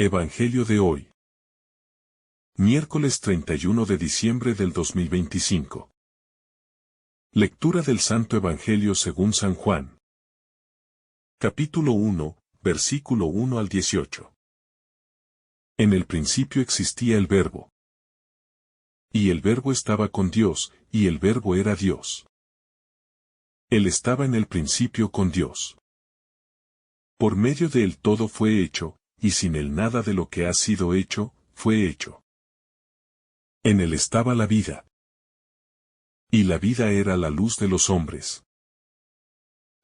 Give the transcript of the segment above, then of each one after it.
Evangelio de hoy. Miércoles 31 de diciembre del 2025. Lectura del Santo Evangelio según San Juan. Capítulo 1, versículo 1 al 18. En el principio existía el Verbo. Y el Verbo estaba con Dios, y el Verbo era Dios. Él estaba en el principio con Dios. Por medio de él todo fue hecho, y sin él nada de lo que ha sido hecho, fue hecho. En él estaba la vida. Y la vida era la luz de los hombres.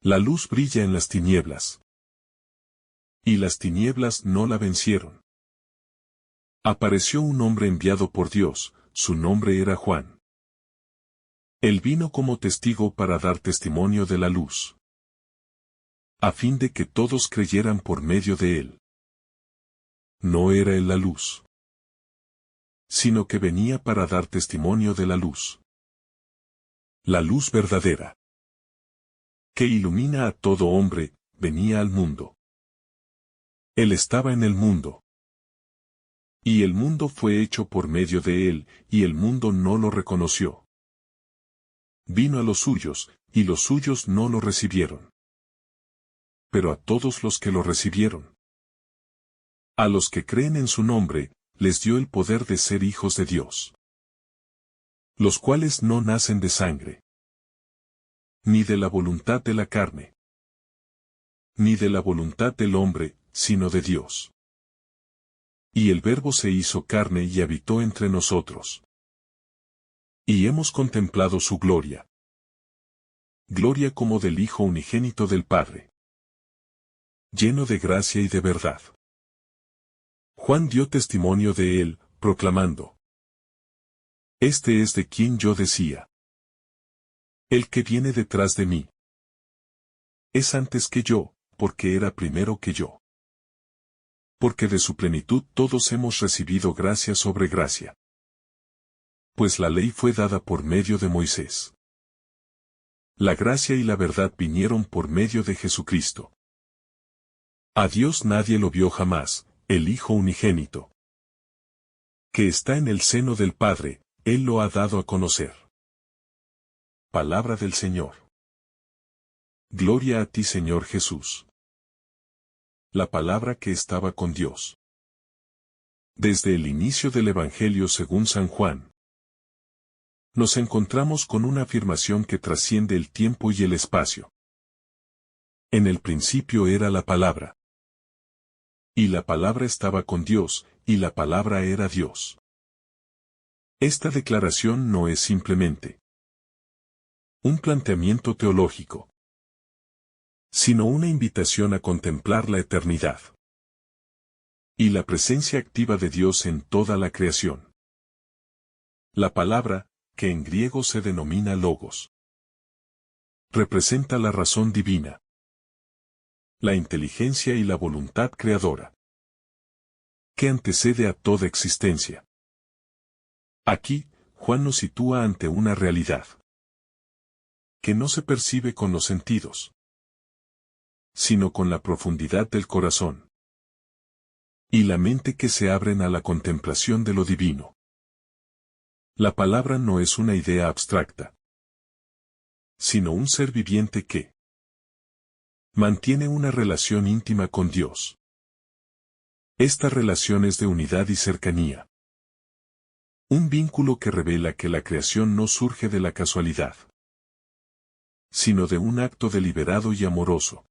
La luz brilla en las tinieblas. Y las tinieblas no la vencieron. Apareció un hombre enviado por Dios, su nombre era Juan. Él vino como testigo para dar testimonio de la luz, a fin de que todos creyeran por medio de él. No era él la luz, sino que venía para dar testimonio de la luz. La luz verdadera, que ilumina a todo hombre, venía al mundo. Él estaba en el mundo. Y el mundo fue hecho por medio de él, y el mundo no lo reconoció. Vino a los suyos, y los suyos no lo recibieron. Pero a todos los que lo recibieron, a los que creen en su nombre, les dio el poder de ser hijos de Dios. Los cuales no nacen de sangre, ni de la voluntad de la carne, ni de la voluntad del hombre, sino de Dios. Y el Verbo se hizo carne y habitó entre nosotros. Y hemos contemplado su gloria. Gloria como del Hijo unigénito del Padre, lleno de gracia y de verdad. Juan dio testimonio de él, proclamando: Este es de quien yo decía: El que viene detrás de mí es antes que yo, porque era primero que yo. Porque de su plenitud todos hemos recibido gracia sobre gracia. Pues la ley fue dada por medio de Moisés. La gracia y la verdad vinieron por medio de Jesucristo. A Dios nadie lo vio jamás, el Hijo unigénito, que está en el seno del Padre, Él lo ha dado a conocer. Palabra del Señor. Gloria a ti, Señor Jesús. La palabra que estaba con Dios. Desde el inicio del Evangelio según San Juan, nos encontramos con una afirmación que trasciende el tiempo y el espacio. En el principio era la palabra. Y la palabra estaba con Dios, y la palabra era Dios. Esta declaración no es simplemente un planteamiento teológico, sino una invitación a contemplar la eternidad y la presencia activa de Dios en toda la creación. La palabra, que en griego se denomina logos, representa la razón divina, la inteligencia y la voluntad creadora, que antecede a toda existencia. Aquí, Juan nos sitúa ante una realidad que no se percibe con los sentidos, sino con la profundidad del corazón y la mente que se abren a la contemplación de lo divino. La palabra no es una idea abstracta, sino un ser viviente que mantiene una relación íntima con Dios. Esta relación es de unidad y cercanía. Un vínculo que revela que la creación no surge de la casualidad, sino de un acto deliberado y amoroso.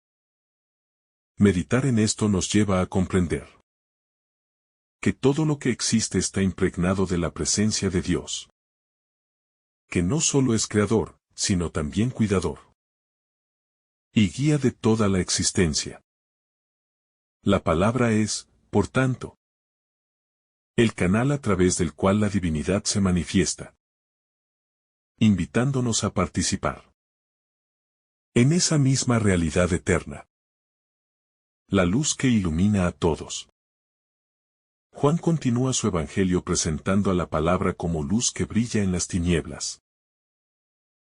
Meditar en esto nos lleva a comprender que todo lo que existe está impregnado de la presencia de Dios, que no solo es creador, sino también cuidador y guía de toda la existencia. La palabra es, por tanto, el canal a través del cual la divinidad se manifiesta, invitándonos a participar en esa misma realidad eterna, la luz que ilumina a todos. Juan continúa su evangelio presentando a la palabra como luz que brilla en las tinieblas.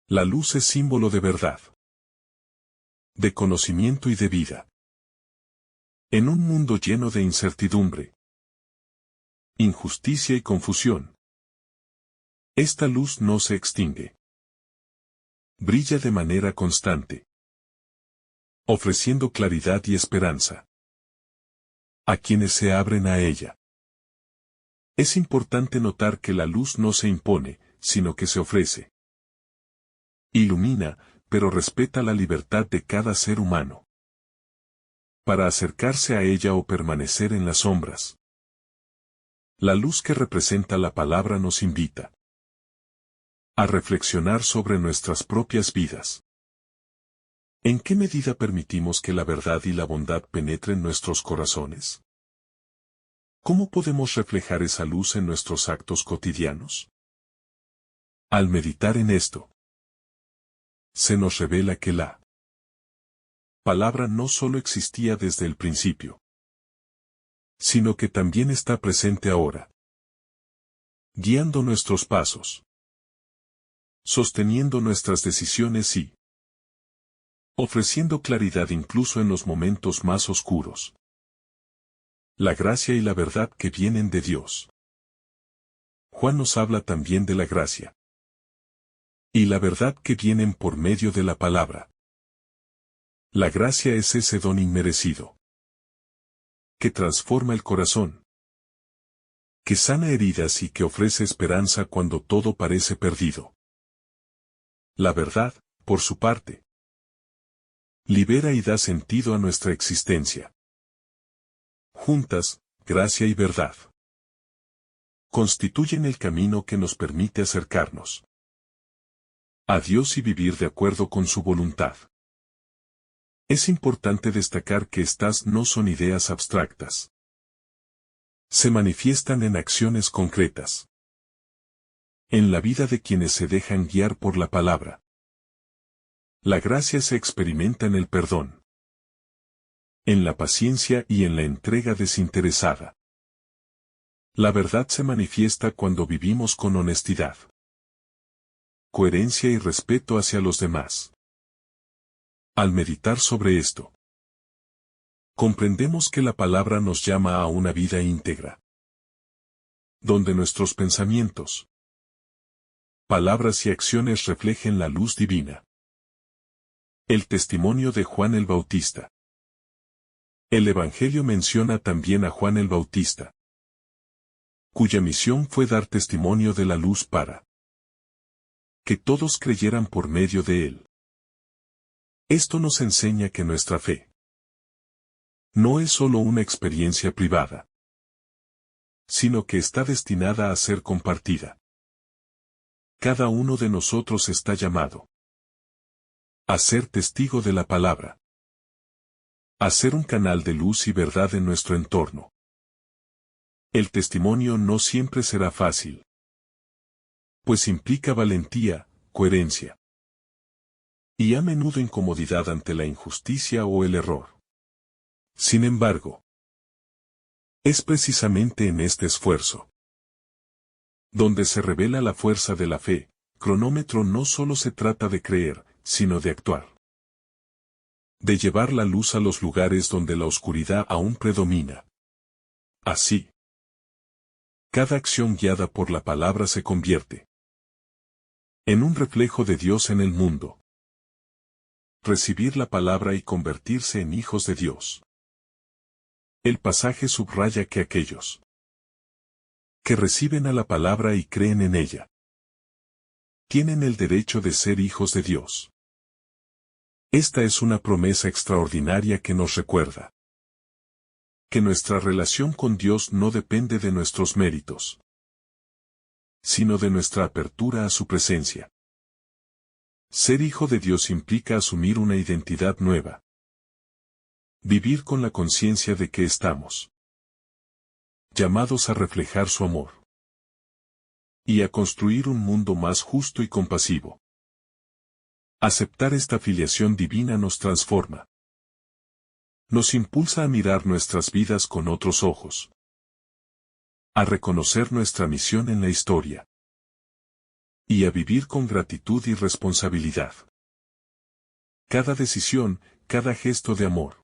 La luz es símbolo de verdad, de conocimiento y de vida. En un mundo lleno de incertidumbre, injusticia y confusión. Esta luz no se extingue. Brilla de manera constante, ofreciendo claridad y esperanza a quienes se abren a ella. Es importante notar que la luz no se impone, sino que se ofrece. Ilumina, pero respeta la libertad de cada ser humano para acercarse a ella o permanecer en las sombras. La luz que representa la palabra nos invita a reflexionar sobre nuestras propias vidas. ¿En qué medida permitimos que la verdad y la bondad penetren nuestros corazones? ¿Cómo podemos reflejar esa luz en nuestros actos cotidianos? Al meditar en esto, se nos revela que la palabra no solo existía desde el principio, sino que también está presente ahora, guiando nuestros pasos, sosteniendo nuestras decisiones y ofreciendo claridad incluso en los momentos más oscuros. La gracia y la verdad que vienen de Dios. Juan nos habla también de la gracia y la verdad que vienen por medio de la palabra. La gracia es ese don inmerecido que transforma el corazón, que sana heridas y que ofrece esperanza cuando todo parece perdido. La verdad, por su parte, libera y da sentido a nuestra existencia. Juntas, gracia y verdad constituyen el camino que nos permite acercarnos a Dios y vivir de acuerdo con su voluntad. Es importante destacar que estas no son ideas abstractas. Se manifiestan en acciones concretas, en la vida de quienes se dejan guiar por la palabra. La gracia se experimenta en el perdón, en la paciencia y en la entrega desinteresada. La verdad se manifiesta cuando vivimos con honestidad, coherencia y respeto hacia los demás. Al meditar sobre esto, comprendemos que la palabra nos llama a una vida íntegra, donde nuestros pensamientos, palabras y acciones reflejen la luz divina. El testimonio de Juan el Bautista. El Evangelio menciona también a Juan el Bautista, cuya misión fue dar testimonio de la luz para que todos creyeran por medio de él. Esto nos enseña que nuestra fe no es solo una experiencia privada, sino que está destinada a ser compartida. Cada uno de nosotros está llamado a ser testigo de la palabra, a ser un canal de luz y verdad en nuestro entorno. El testimonio no siempre será fácil, pues implica valentía, coherencia y a menudo incomodidad ante la injusticia o el error. Sin embargo, es precisamente en este esfuerzo donde se revela la fuerza de la fe. Cronómetro no solo se trata de creer, sino de actuar, de llevar la luz a los lugares donde la oscuridad aún predomina. Así, cada acción guiada por la palabra se convierte en un reflejo de Dios en el mundo. Recibir la palabra y convertirse en hijos de Dios. El pasaje subraya que aquellos que reciben a la palabra y creen en ella tienen el derecho de ser hijos de Dios. Esta es una promesa extraordinaria que nos recuerda que nuestra relación con Dios no depende de nuestros méritos, sino de nuestra apertura a su presencia. Ser hijo de Dios implica asumir una identidad nueva. Vivir con la conciencia de que estamos llamados a reflejar su amor y a construir un mundo más justo y compasivo. Aceptar esta filiación divina nos transforma. Nos impulsa a mirar nuestras vidas con otros ojos, a reconocer nuestra misión en la historia y a vivir con gratitud y responsabilidad. Cada decisión, cada gesto de amor,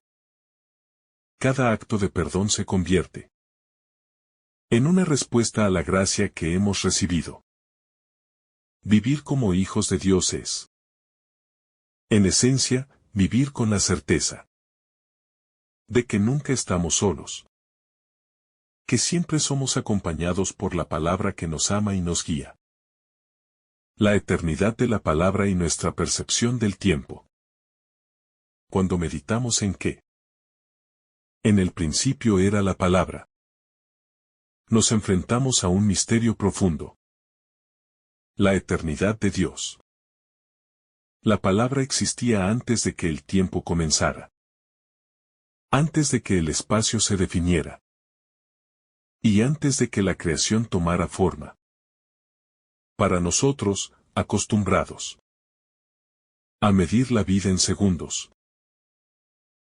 cada acto de perdón se convierte En una respuesta a la gracia que hemos recibido. Vivir como hijos de Dios es, en esencia, vivir con la certeza de que nunca estamos solos, que siempre somos acompañados por la palabra que nos ama y nos guía. La eternidad de la palabra y nuestra percepción del tiempo. Cuando meditamos en que en el principio era la palabra, nos enfrentamos a un misterio profundo. La eternidad de Dios. La palabra existía antes de que el tiempo comenzara. Antes de que el espacio se definiera. Y antes de que la creación tomara forma. Para nosotros, acostumbrados a medir la vida en segundos,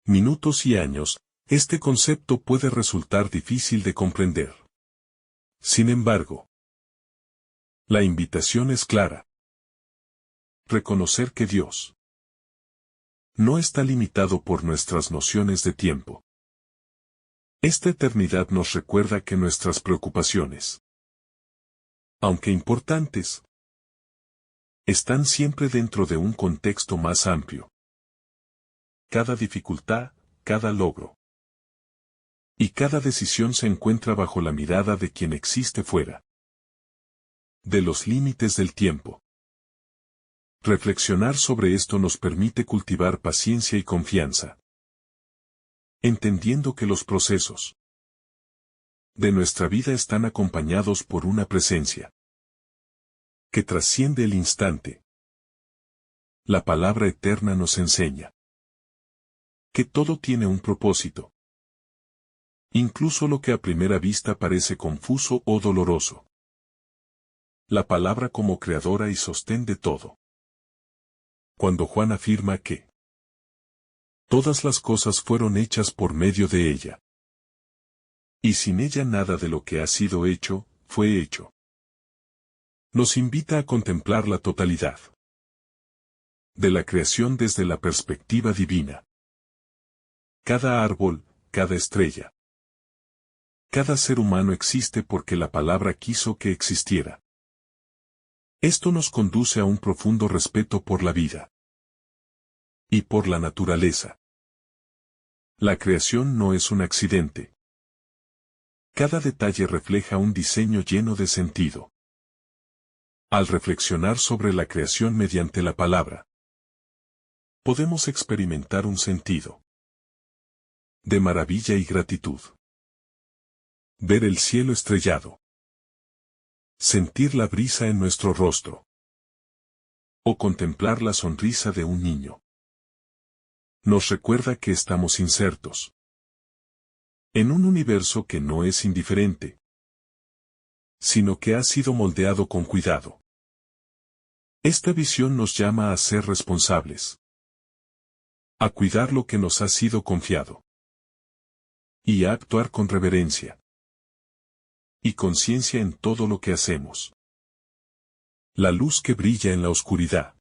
minutos y años, este concepto puede resultar difícil de comprender. Sin embargo, la invitación es clara. Reconocer que Dios no está limitado por nuestras nociones de tiempo. Esta eternidad nos recuerda que nuestras preocupaciones, aunque importantes, están siempre dentro de un contexto más amplio. Cada dificultad, cada logro y cada decisión se encuentra bajo la mirada de quien existe fuera de los límites del tiempo. Reflexionar sobre esto nos permite cultivar paciencia y confianza, entendiendo que los procesos de nuestra vida están acompañados por una presencia que trasciende el instante. La palabra eterna nos enseña que todo tiene un propósito, incluso lo que a primera vista parece confuso o doloroso. La palabra como creadora y sostén de todo. Cuando Juan afirma que todas las cosas fueron hechas por medio de ella, y sin ella nada de lo que ha sido hecho, fue hecho, nos invita a contemplar la totalidad de la creación desde la perspectiva divina. Cada árbol, cada estrella, cada ser humano existe porque la palabra quiso que existiera. Esto nos conduce a un profundo respeto por la vida y por la naturaleza. La creación no es un accidente. Cada detalle refleja un diseño lleno de sentido. Al reflexionar sobre la creación mediante la palabra, podemos experimentar un sentido de maravilla y gratitud. Ver el cielo estrellado. Sentir la brisa en nuestro rostro. O contemplar la sonrisa de un niño. Nos recuerda que estamos insertos en un universo que no es indiferente, sino que ha sido moldeado con cuidado. Esta visión nos llama a ser responsables, a cuidar lo que nos ha sido confiado, y a actuar con reverencia y conciencia en todo lo que hacemos. La luz que brilla en la oscuridad.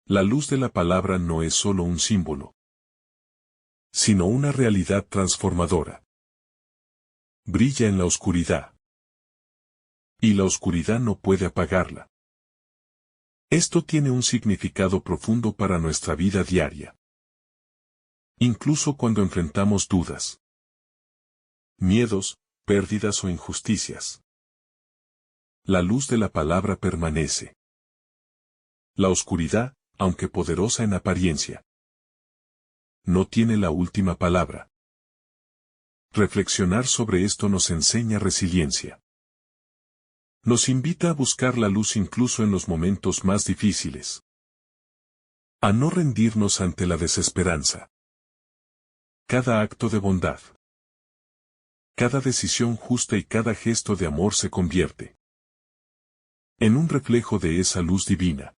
La luz de la palabra no es solo un símbolo, sino una realidad transformadora. Brilla en la oscuridad, y la oscuridad no puede apagarla. Esto tiene un significado profundo para nuestra vida diaria. Incluso cuando enfrentamos dudas, miedos, pérdidas o injusticias, la luz de la palabra permanece. La oscuridad, aunque poderosa en apariencia, no tiene la última palabra. Reflexionar sobre esto nos enseña resiliencia. Nos invita a buscar la luz incluso en los momentos más difíciles. A no rendirnos ante la desesperanza. Cada acto de bondad, cada decisión justa y cada gesto de amor se convierte en un reflejo de esa luz divina.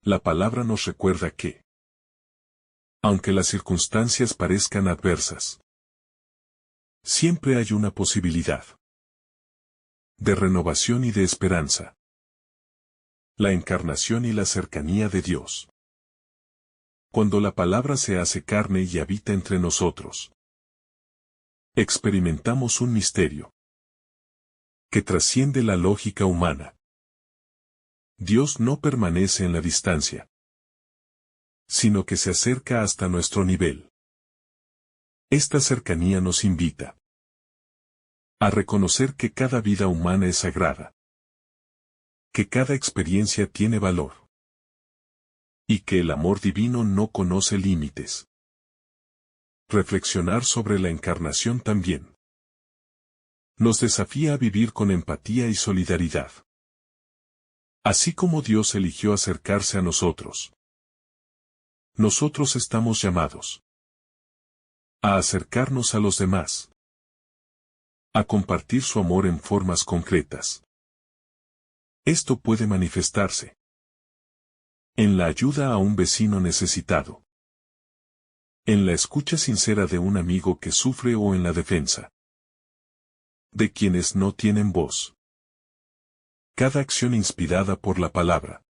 La palabra nos recuerda que, aunque las circunstancias parezcan adversas, siempre hay una posibilidad de renovación y de esperanza. La encarnación y la cercanía de Dios. Cuando la palabra se hace carne y habita entre nosotros, Experimentamos un misterio que trasciende la lógica humana. Dios no permanece en la distancia, sino que se acerca hasta nuestro nivel. Esta cercanía nos invita a reconocer que cada vida humana es sagrada, que cada experiencia tiene valor, y que el amor divino no conoce límites. Reflexionar sobre la encarnación también nos desafía a vivir con empatía y solidaridad. Así como Dios eligió acercarse a nosotros, nosotros estamos llamados a acercarnos a los demás, a compartir su amor en formas concretas. Esto puede manifestarse en la ayuda a un vecino necesitado, en la escucha sincera de un amigo que sufre o en la defensa de quienes no tienen voz. Cada acción inspirada por la palabra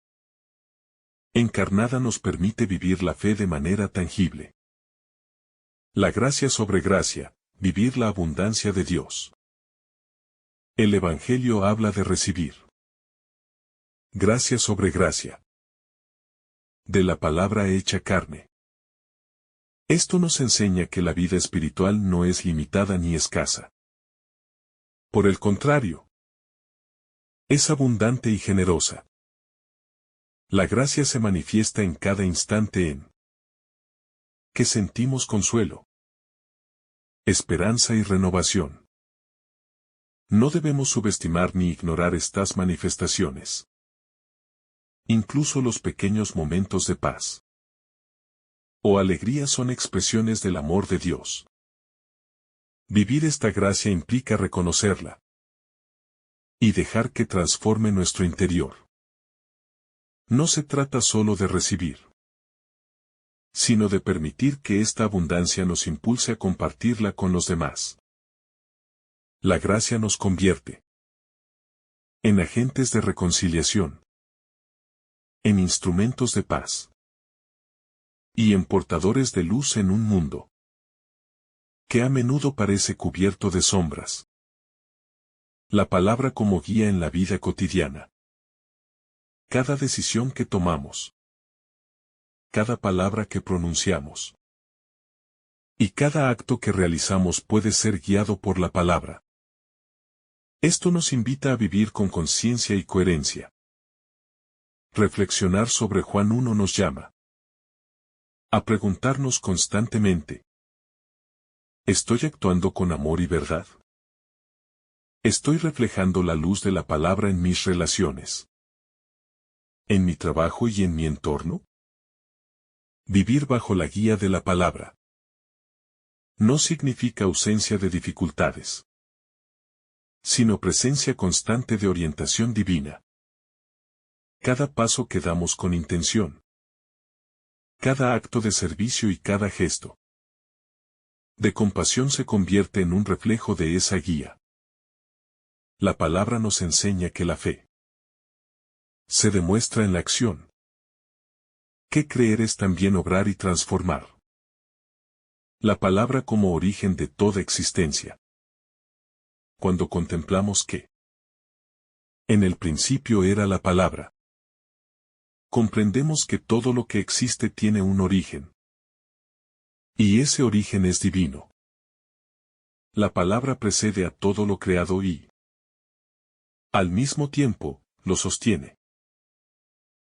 encarnada nos permite vivir la fe de manera tangible. La gracia sobre gracia, vivir la abundancia de Dios. El Evangelio habla de recibir gracia sobre gracia, de la palabra hecha carne. Esto nos enseña que la vida espiritual no es limitada ni escasa. Por el contrario, es abundante y generosa. La gracia se manifiesta en cada instante en que sentimos consuelo, esperanza y renovación. No debemos subestimar ni ignorar estas manifestaciones. Incluso los pequeños momentos de paz o alegría son expresiones del amor de Dios. Vivir esta gracia implica reconocerla y dejar que transforme nuestro interior. No se trata solo de recibir, sino de permitir que esta abundancia nos impulse a compartirla con los demás. La gracia nos convierte en agentes de reconciliación, en instrumentos de paz y en portadores de luz en un mundo que a menudo parece cubierto de sombras. La palabra como guía en la vida cotidiana. Cada decisión que tomamos, cada palabra que pronunciamos y cada acto que realizamos puede ser guiado por la palabra. Esto nos invita a vivir con conciencia y coherencia. Reflexionar sobre Juan 1 nos llama a preguntarnos constantemente: ¿estoy actuando con amor y verdad? ¿Estoy reflejando la luz de la palabra en mis relaciones, en mi trabajo y en mi entorno? Vivir bajo la guía de la palabra no significa ausencia de dificultades, sino presencia constante de orientación divina. Cada paso que damos con intención, cada acto de servicio y cada gesto de compasión se convierte en un reflejo de esa guía. La palabra nos enseña que la fe se demuestra en la acción. Que creer es también obrar y transformar. La palabra como origen de toda existencia. Cuando contemplamos que en el principio era la palabra, comprendemos que todo lo que existe tiene un origen. Y ese origen es divino. La palabra precede a todo lo creado y, al mismo tiempo, lo sostiene.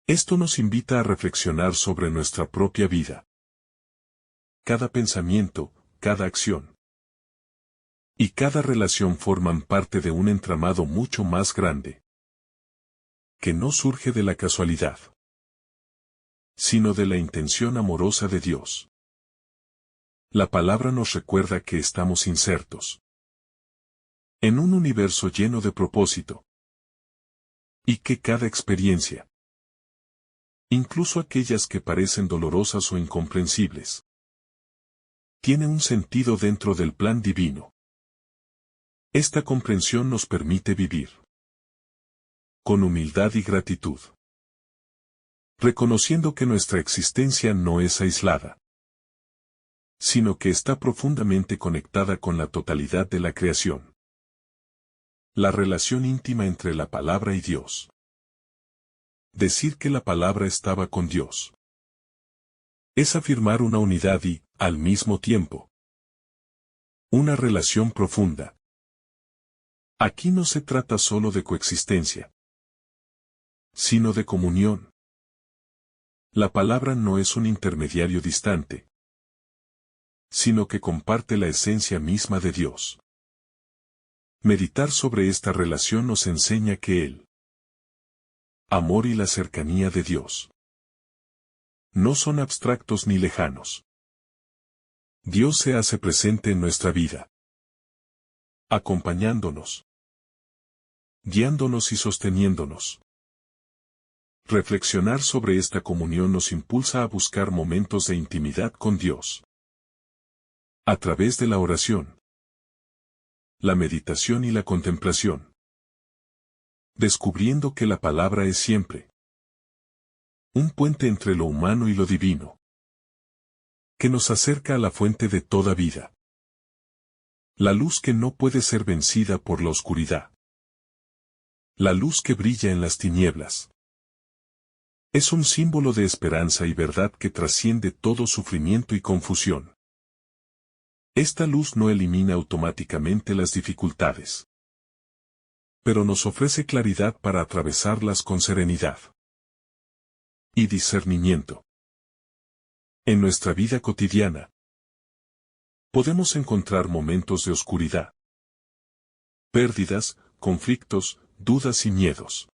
Esto nos invita a reflexionar sobre nuestra propia vida. Cada pensamiento, cada acción y cada relación forman parte de un entramado mucho más grande, que no surge de la casualidad, sino de la intención amorosa de Dios. La palabra nos recuerda que estamos insertos en un universo lleno de propósito, y que cada experiencia, incluso aquellas que parecen dolorosas o incomprensibles, tiene un sentido dentro del plan divino. Esta comprensión nos permite vivir con humildad y gratitud, reconociendo que nuestra existencia no es aislada, sino que está profundamente conectada con la totalidad de la creación. La relación íntima entre la palabra y Dios. Decir que la palabra estaba con Dios es afirmar una unidad y, al mismo tiempo, una relación profunda. Aquí no se trata solo de coexistencia, sino de comunión. La palabra no es un intermediario distante, sino que comparte la esencia misma de Dios. Meditar sobre esta relación nos enseña que el amor y la cercanía de Dios no son abstractos ni lejanos. Dios se hace presente en nuestra vida, acompañándonos, guiándonos y sosteniéndonos. Reflexionar sobre esta comunión nos impulsa a buscar momentos de intimidad con Dios. A través de la oración, la meditación y la contemplación. Descubriendo que la palabra es siempre un puente entre lo humano y lo divino, que nos acerca a la fuente de toda vida. La luz que no puede ser vencida por la oscuridad. La luz que brilla en las tinieblas. Es un símbolo de esperanza y verdad que trasciende todo sufrimiento y confusión. Esta luz no elimina automáticamente las dificultades, pero nos ofrece claridad para atravesarlas con serenidad y discernimiento. En nuestra vida cotidiana, podemos encontrar momentos de oscuridad, pérdidas, conflictos, dudas y miedos.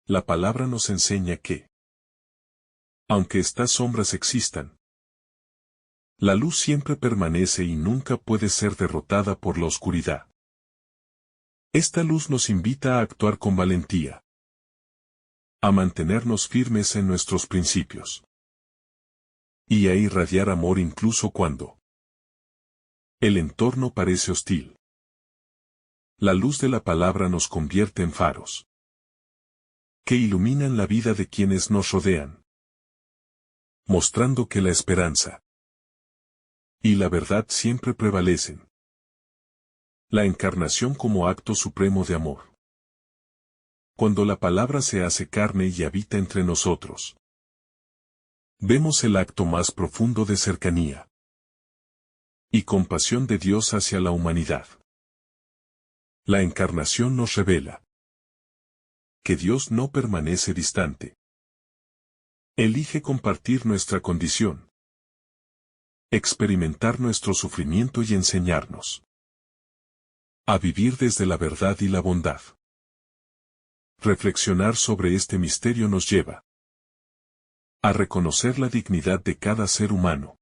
La palabra nos enseña que, aunque estas sombras existan, la luz siempre permanece y nunca puede ser derrotada por la oscuridad. Esta luz nos invita a actuar con valentía, a mantenernos firmes en nuestros principios y a irradiar amor incluso cuando el entorno parece hostil. La luz de la palabra nos convierte en faros que iluminan la vida de quienes nos rodean, mostrando que la esperanza y la verdad siempre prevalecen. La encarnación como acto supremo de amor. Cuando la palabra se hace carne y habita entre nosotros, vemos el acto más profundo de cercanía y compasión de Dios hacia la humanidad. La encarnación nos revela que Dios no permanece distante. Elige compartir nuestra condición, experimentar nuestro sufrimiento y enseñarnos a vivir desde la verdad y la bondad. Reflexionar sobre este misterio nos lleva a reconocer la dignidad de cada ser humano.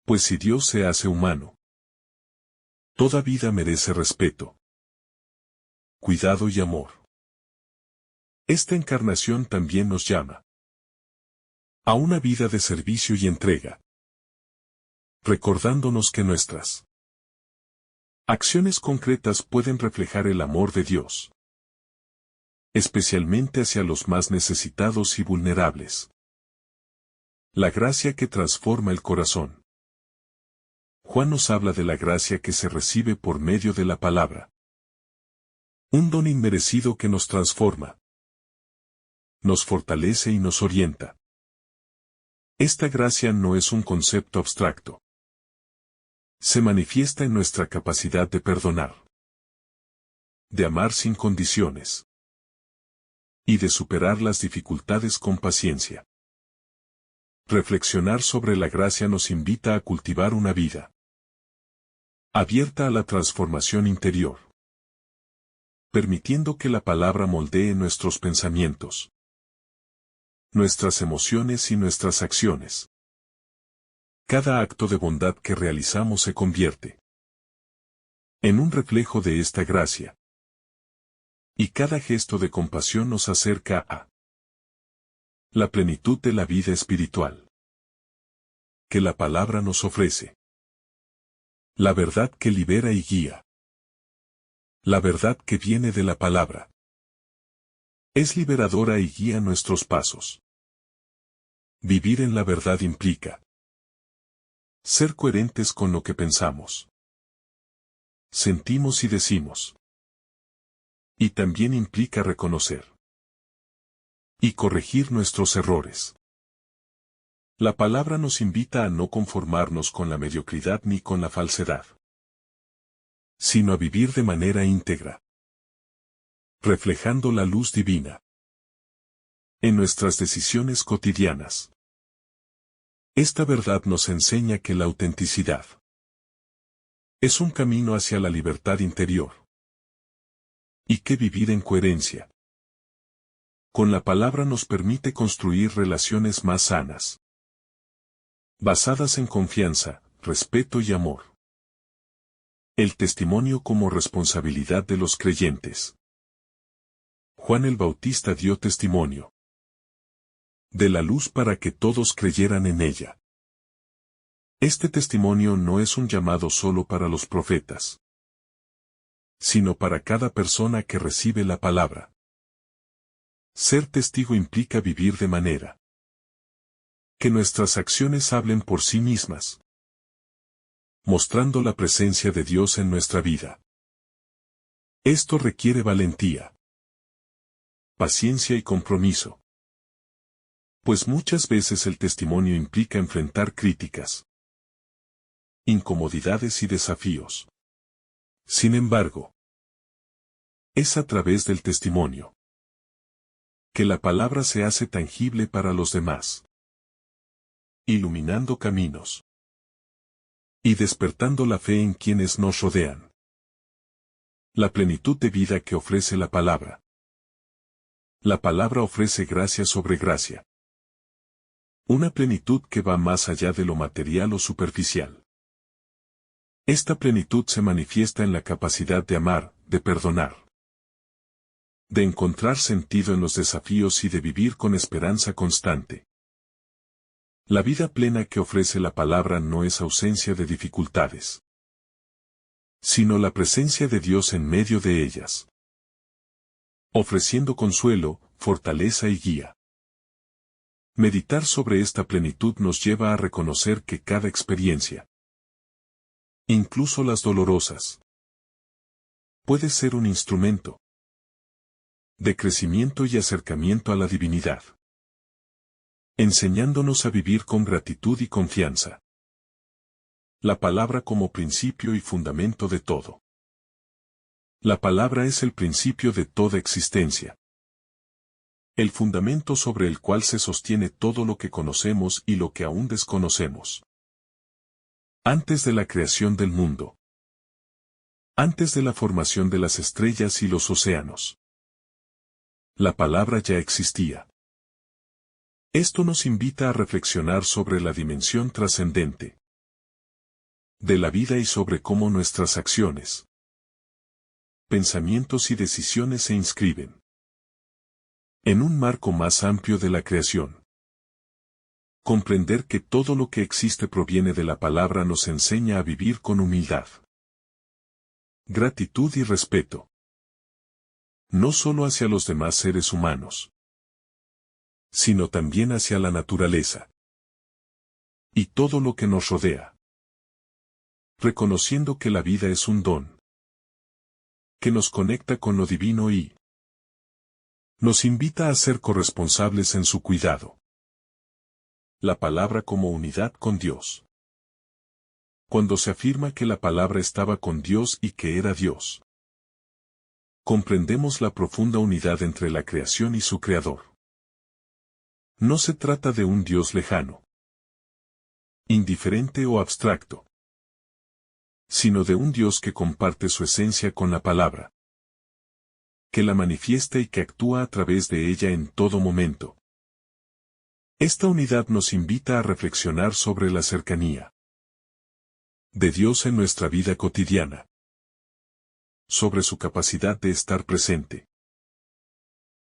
Pues si Dios se hace humano, toda vida merece respeto, cuidado y amor. Esta encarnación también nos llama a una vida de servicio y entrega, recordándonos que nuestras acciones concretas pueden reflejar el amor de Dios, especialmente hacia los más necesitados y vulnerables. La gracia que transforma el corazón. Juan nos habla de la gracia que se recibe por medio de la palabra. Un don inmerecido que nos transforma, nos fortalece y nos orienta. Esta gracia no es un concepto abstracto. Se manifiesta en nuestra capacidad de perdonar, de amar sin condiciones y de superar las dificultades con paciencia. Reflexionar sobre la gracia nos invita a cultivar una vida abierta a la transformación interior, permitiendo que la palabra moldee nuestros pensamientos, nuestras emociones y nuestras acciones. Cada acto de bondad que realizamos se convierte en un reflejo de esta gracia. Y cada gesto de compasión nos acerca a la plenitud de la vida espiritual que la palabra nos ofrece. La verdad que libera y guía. La verdad que viene de la palabra es liberadora y guía nuestros pasos. Vivir en la verdad implica Ser coherentes con lo que pensamos, sentimos y decimos. Y también implica reconocer y corregir nuestros errores. La palabra nos invita a no conformarnos con la mediocridad ni con la falsedad, sino a vivir de manera íntegra, reflejando la luz divina en nuestras decisiones cotidianas. Esta verdad nos enseña que la autenticidad es un camino hacia la libertad interior, y que vivir en coherencia con la palabra nos permite construir relaciones más sanas, basadas en confianza, respeto y amor. El testimonio como responsabilidad de los creyentes. Juan el Bautista dio testimonio de la luz para que todos creyeran en ella. Este testimonio no es un llamado solo para los profetas, sino para cada persona que recibe la palabra. Ser testigo implica vivir de manera que nuestras acciones hablen por sí mismas, mostrando la presencia de Dios en nuestra vida. Esto requiere valentía, paciencia y compromiso, pues muchas veces el testimonio implica enfrentar críticas, incomodidades y desafíos. Sin embargo, es a través del testimonio que la palabra se hace tangible para los demás, iluminando caminos y despertando la fe en quienes nos rodean. La plenitud de vida que ofrece la palabra. La palabra ofrece gracia sobre gracia. Una plenitud que va más allá de lo material o superficial. Esta plenitud se manifiesta en la capacidad de amar, de perdonar, de encontrar sentido en los desafíos y de vivir con esperanza constante. La vida plena que ofrece la palabra no es ausencia de dificultades, sino la presencia de Dios en medio de ellas, ofreciendo consuelo, fortaleza y guía. Meditar sobre esta plenitud nos lleva a reconocer que cada experiencia, incluso las dolorosas, puede ser un instrumento de crecimiento y acercamiento a la divinidad, enseñándonos a vivir con gratitud y confianza. La palabra como principio y fundamento de todo. La palabra es el principio de toda existencia, el fundamento sobre el cual se sostiene todo lo que conocemos y lo que aún desconocemos. Antes de la creación del mundo, antes de la formación de las estrellas y los océanos, la palabra ya existía. Esto nos invita a reflexionar sobre la dimensión trascendente de la vida y sobre cómo nuestras acciones, pensamientos y decisiones se inscriben en un marco más amplio de la creación. Comprender que todo lo que existe proviene de la palabra nos enseña a vivir con humildad, gratitud y respeto, no solo hacia los demás seres humanos, sino también hacia la naturaleza y todo lo que nos rodea. Reconociendo que la vida es un don que nos conecta con lo divino y nos invita a ser corresponsables en su cuidado. La palabra como unidad con Dios. Cuando se afirma que la palabra estaba con Dios y que era Dios, comprendemos la profunda unidad entre la creación y su Creador. No se trata de un Dios lejano, indiferente o abstracto, sino de un Dios que comparte su esencia con la palabra, que la manifiesta y que actúa a través de ella en todo momento. Esta unidad nos invita a reflexionar sobre la cercanía de Dios en nuestra vida cotidiana, sobre su capacidad de estar presente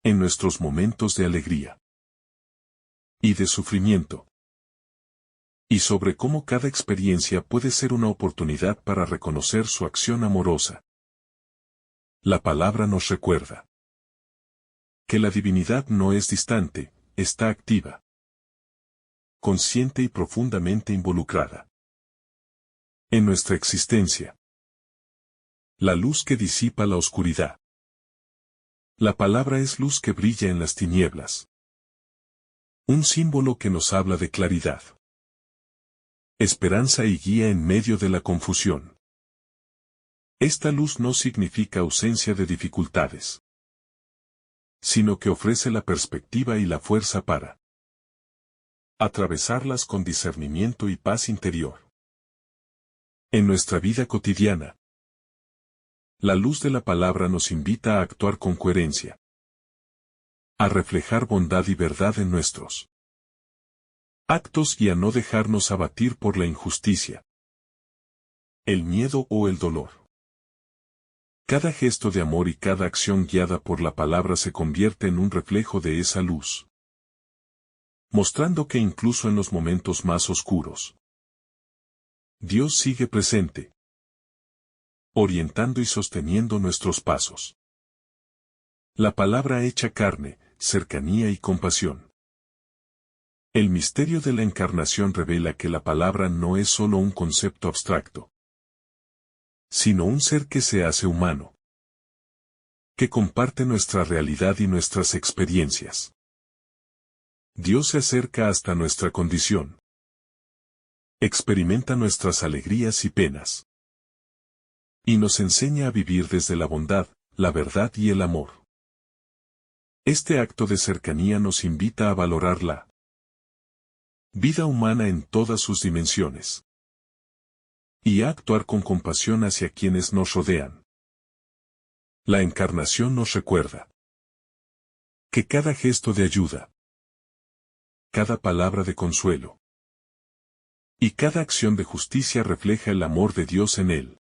en nuestros momentos de alegría y de sufrimiento, y sobre cómo cada experiencia puede ser una oportunidad para reconocer su acción amorosa. La palabra nos recuerda que la divinidad no es distante, está activa, consciente y profundamente involucrada En nuestra existencia. La luz que disipa la oscuridad. La palabra es luz que brilla en las tinieblas. Un símbolo que nos habla de claridad, esperanza y guía en medio de la confusión. Esta luz no significa ausencia de dificultades, sino que ofrece la perspectiva y la fuerza para atravesarlas con discernimiento y paz interior. En nuestra vida cotidiana, la luz de la palabra nos invita a actuar con coherencia, a reflejar bondad y verdad en nuestros actos y a no dejarnos abatir por la injusticia, el miedo o el dolor. Cada gesto de amor y cada acción guiada por la palabra se convierte en un reflejo de esa luz, mostrando que incluso en los momentos más oscuros, Dios sigue presente, orientando y sosteniendo nuestros pasos. La palabra hecha carne, cercanía y compasión. El misterio de la encarnación revela que la palabra no es solo un concepto abstracto, sino un ser que se hace humano, que comparte nuestra realidad y nuestras experiencias. Dios se acerca hasta nuestra condición, experimenta nuestras alegrías y penas, y nos enseña a vivir desde la bondad, la verdad y el amor. Este acto de cercanía nos invita a valorar la vida humana en todas sus dimensiones, y a actuar con compasión hacia quienes nos rodean. La encarnación nos recuerda que cada gesto de ayuda, cada palabra de consuelo y cada acción de justicia refleja el amor de Dios en el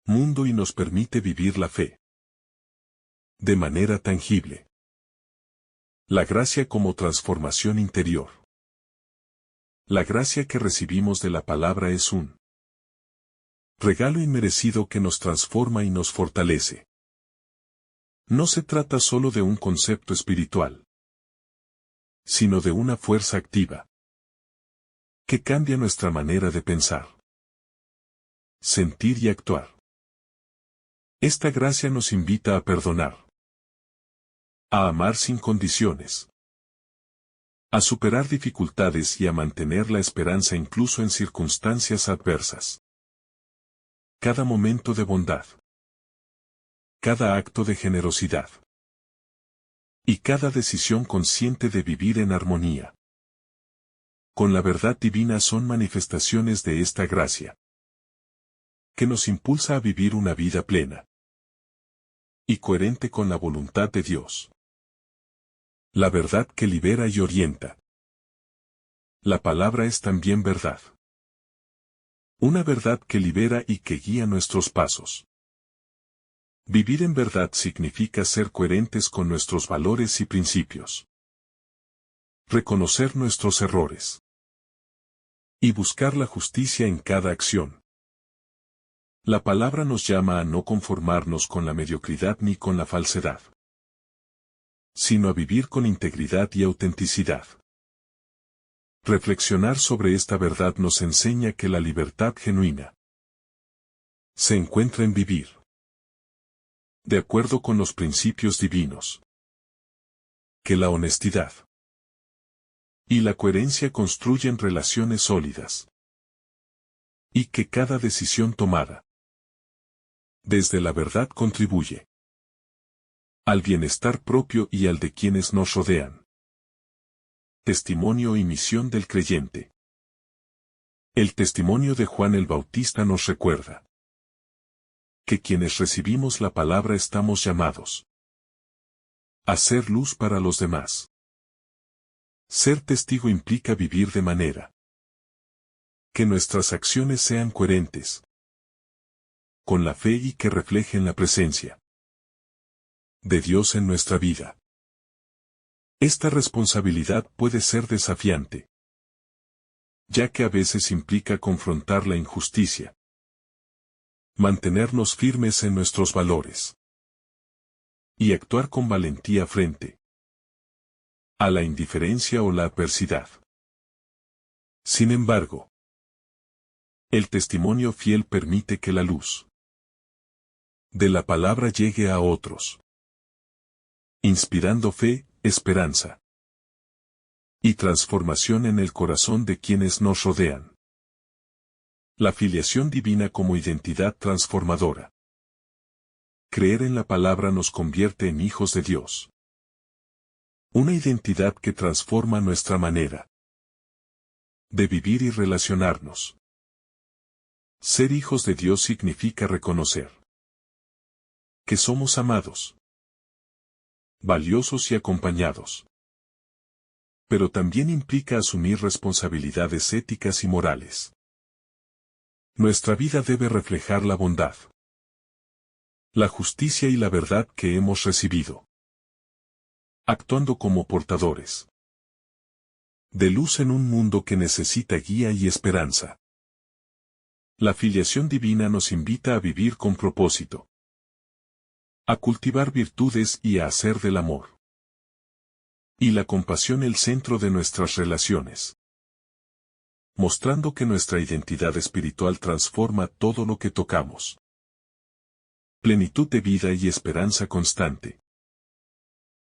mundo y nos permite vivir la fe de manera tangible. La gracia como transformación interior. La gracia que recibimos de la palabra es un regalo inmerecido que nos transforma y nos fortalece. No se trata solo de un concepto espiritual, sino de una fuerza activa que cambia nuestra manera de pensar, sentir y actuar. Esta gracia nos invita a perdonar, a amar sin condiciones, a superar dificultades y a mantener la esperanza incluso en circunstancias adversas. Cada momento de bondad, cada acto de generosidad y cada decisión consciente de vivir en armonía con la verdad divina son manifestaciones de esta gracia, que nos impulsa a vivir una vida plena y coherente con la voluntad de Dios. La verdad que libera y orienta. La palabra es también verdad. Una verdad que libera y que guía nuestros pasos. Vivir en verdad significa ser coherentes con nuestros valores y principios. Reconocer nuestros errores. Y buscar la justicia en cada acción. La palabra nos llama a no conformarnos con la mediocridad ni con la falsedad, sino a vivir con integridad y autenticidad. Reflexionar sobre esta verdad nos enseña que la libertad genuina se encuentra en vivir de acuerdo con los principios divinos, que la honestidad y la coherencia construyen relaciones sólidas, y que cada decisión tomada desde la verdad contribuye al bienestar propio y al de quienes nos rodean. Testimonio y misión del creyente. El testimonio de Juan el Bautista nos recuerda que quienes recibimos la palabra estamos llamados a ser luz para los demás. Ser testigo implica vivir de manera que nuestras acciones sean coherentes con la fe y que reflejen la presencia de Dios en nuestra vida. Esta responsabilidad puede ser desafiante, ya que a veces implica confrontar la injusticia, mantenernos firmes en nuestros valores y actuar con valentía frente a la indiferencia o la adversidad. Sin embargo, El testimonio fiel permite que la luz de la palabra llegue a otros, inspirando fe, esperanza y transformación en el corazón de quienes nos rodean. La filiación divina como identidad transformadora. Creer en la palabra nos convierte en hijos de Dios. Una identidad que transforma nuestra manera de vivir y relacionarnos. Ser hijos de Dios significa reconocer que somos amados, valiosos y acompañados. Pero también implica asumir responsabilidades éticas y morales. Nuestra vida debe reflejar la bondad, la justicia y la verdad que hemos recibido, actuando como portadores de luz en un mundo que necesita guía y esperanza. La filiación divina nos invita a vivir con propósito, a cultivar virtudes y a hacer del amor y la compasión el centro de nuestras relaciones, mostrando que nuestra identidad espiritual transforma todo lo que tocamos. Plenitud de vida y esperanza constante.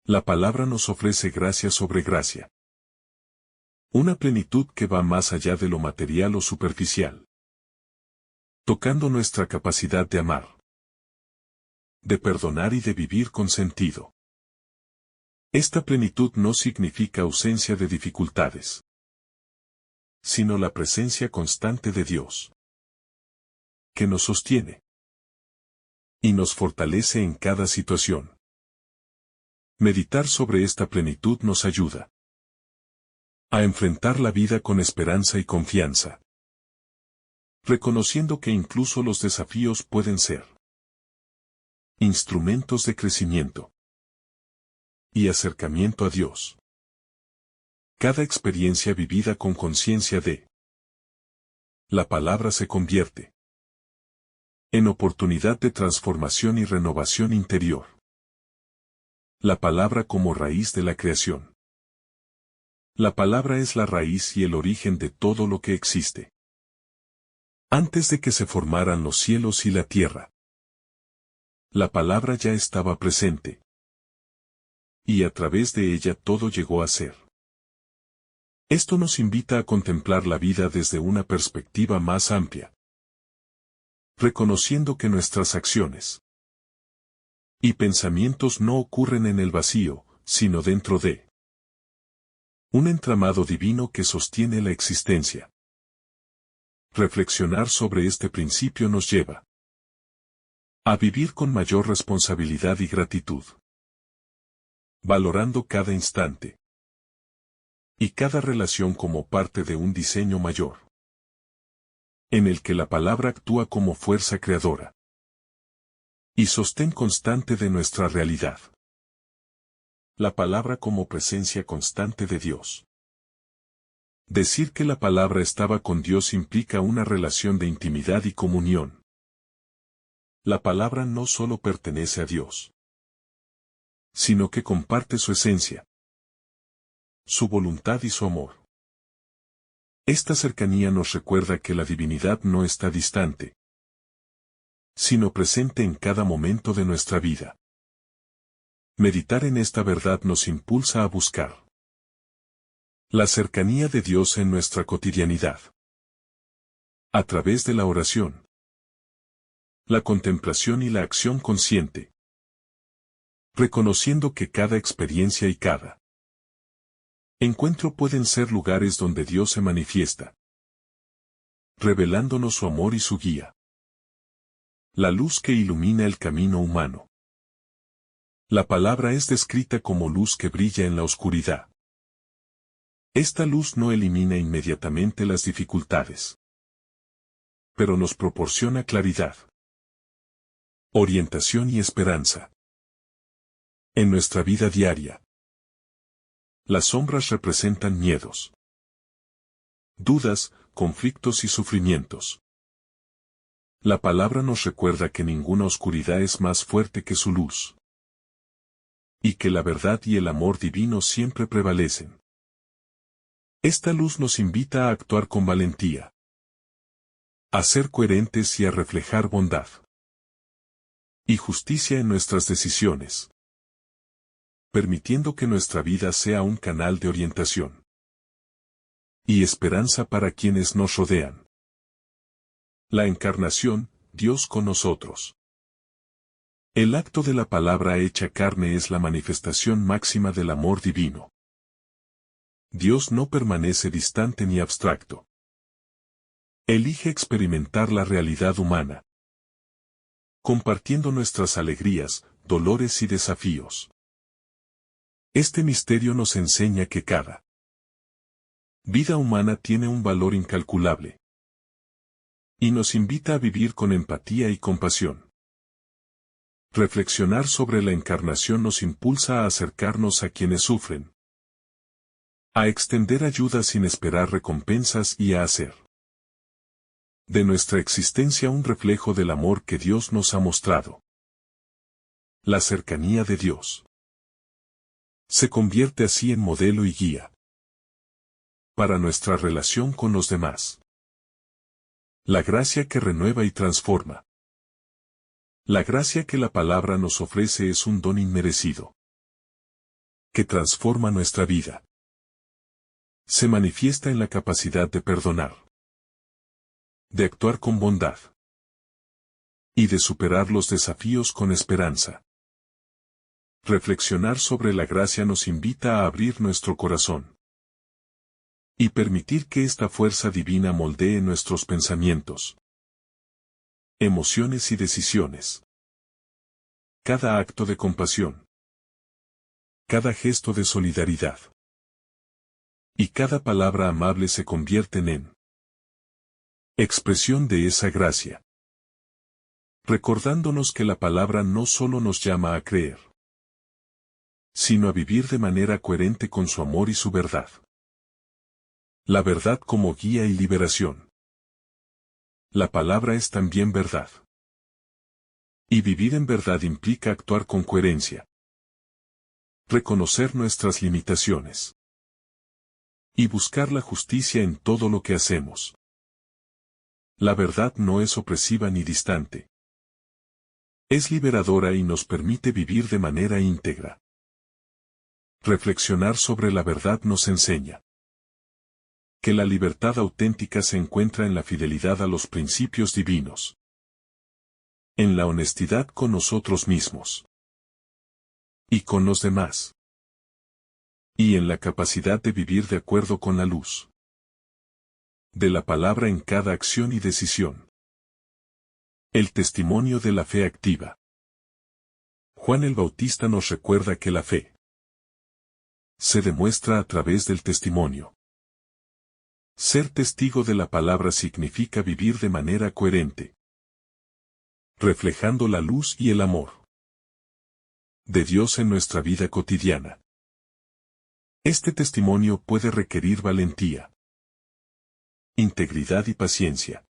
La palabra nos ofrece gracia sobre gracia. Una plenitud que va más allá de lo material o superficial, tocando nuestra capacidad de amar, de perdonar y de vivir con sentido. Esta plenitud no significa ausencia de dificultades, sino la presencia constante de Dios, que nos sostiene y nos fortalece en cada situación. Meditar sobre esta plenitud nos ayuda a enfrentar la vida con esperanza y confianza, reconociendo que incluso los desafíos pueden ser instrumentos de crecimiento y acercamiento a Dios. Cada experiencia vivida con conciencia de la palabra se convierte en oportunidad de transformación y renovación interior. La palabra como raíz de la creación. La palabra es la raíz y el origen de todo lo que existe. Antes de que se formaran los cielos y la tierra, la palabra ya estaba presente. Y a través de ella todo llegó a ser. Esto nos invita a contemplar la vida desde una perspectiva más amplia, reconociendo que nuestras acciones y pensamientos no ocurren en el vacío, sino dentro de un entramado divino que sostiene la existencia. Reflexionar sobre este principio nos lleva a vivir con mayor responsabilidad y gratitud, valorando cada instante y cada relación como parte de un diseño mayor, en el que la palabra actúa como fuerza creadora y sostén constante de nuestra realidad. La palabra como presencia constante de Dios. Decir que la palabra estaba con Dios implica una relación de intimidad y comunión. La palabra no solo pertenece a Dios, sino que comparte su esencia, su voluntad y su amor. Esta cercanía nos recuerda que la divinidad no está distante, sino presente en cada momento de nuestra vida. Meditar en esta verdad nos impulsa a buscar la cercanía de Dios en nuestra cotidianidad, a través de la oración, la contemplación y la acción consciente, reconociendo que cada experiencia y cada encuentro pueden ser lugares donde Dios se manifiesta, revelándonos su amor y su guía. La luz que ilumina el camino humano. La palabra es descrita como luz que brilla en la oscuridad. Esta luz no elimina inmediatamente las dificultades, pero nos proporciona claridad, orientación y esperanza. En nuestra vida diaria, las sombras representan miedos, dudas, conflictos y sufrimientos. La palabra nos recuerda que ninguna oscuridad es más fuerte que su luz, y que la verdad y el amor divino siempre prevalecen. Esta luz nos invita a actuar con valentía, a ser coherentes y a reflejar bondad y justicia en nuestras decisiones, permitiendo que nuestra vida sea un canal de orientación y esperanza para quienes nos rodean. La encarnación, Dios con nosotros. El acto de la palabra hecha carne es la manifestación máxima del amor divino. Dios no permanece distante ni abstracto. Elige experimentar la realidad humana, compartiendo nuestras alegrías, dolores y desafíos. Este misterio nos enseña que cada vida humana tiene un valor incalculable y nos invita a vivir con empatía y compasión. Reflexionar sobre la encarnación nos impulsa a acercarnos a quienes sufren, a extender ayuda sin esperar recompensas y a hacer de nuestra existencia un reflejo del amor que Dios nos ha mostrado. La cercanía de Dios se convierte así en modelo y guía para nuestra relación con los demás. La gracia que renueva y transforma. La gracia que la palabra nos ofrece es un don inmerecido que transforma nuestra vida. Se manifiesta en la capacidad de perdonar, de actuar con bondad y de superar los desafíos con esperanza. Reflexionar sobre la gracia nos invita a abrir nuestro corazón y permitir que esta fuerza divina moldee nuestros pensamientos, emociones y decisiones. Cada acto de compasión, cada gesto de solidaridad y cada palabra amable se convierten en expresión de esa gracia. Recordándonos que la palabra no solo nos llama a creer, sino a vivir de manera coherente con su amor y su verdad. La verdad como guía y liberación. La palabra es también verdad. Y vivir en verdad implica actuar con coherencia. Reconocer nuestras limitaciones. Y buscar la justicia en todo lo que hacemos. La verdad no es opresiva ni distante. Es liberadora y nos permite vivir de manera íntegra. Reflexionar sobre la verdad nos enseña que la libertad auténtica se encuentra en la fidelidad a los principios divinos, en la honestidad con nosotros mismos y con los demás, y en la capacidad de vivir de acuerdo con la luz de la palabra en cada acción y decisión. El testimonio de la fe activa. Juan el Bautista nos recuerda que la fe se demuestra a través del testimonio. Ser testigo de la palabra significa vivir de manera coherente, reflejando la luz y el amor de Dios en nuestra vida cotidiana. Este testimonio puede requerir valentía, integridad y paciencia,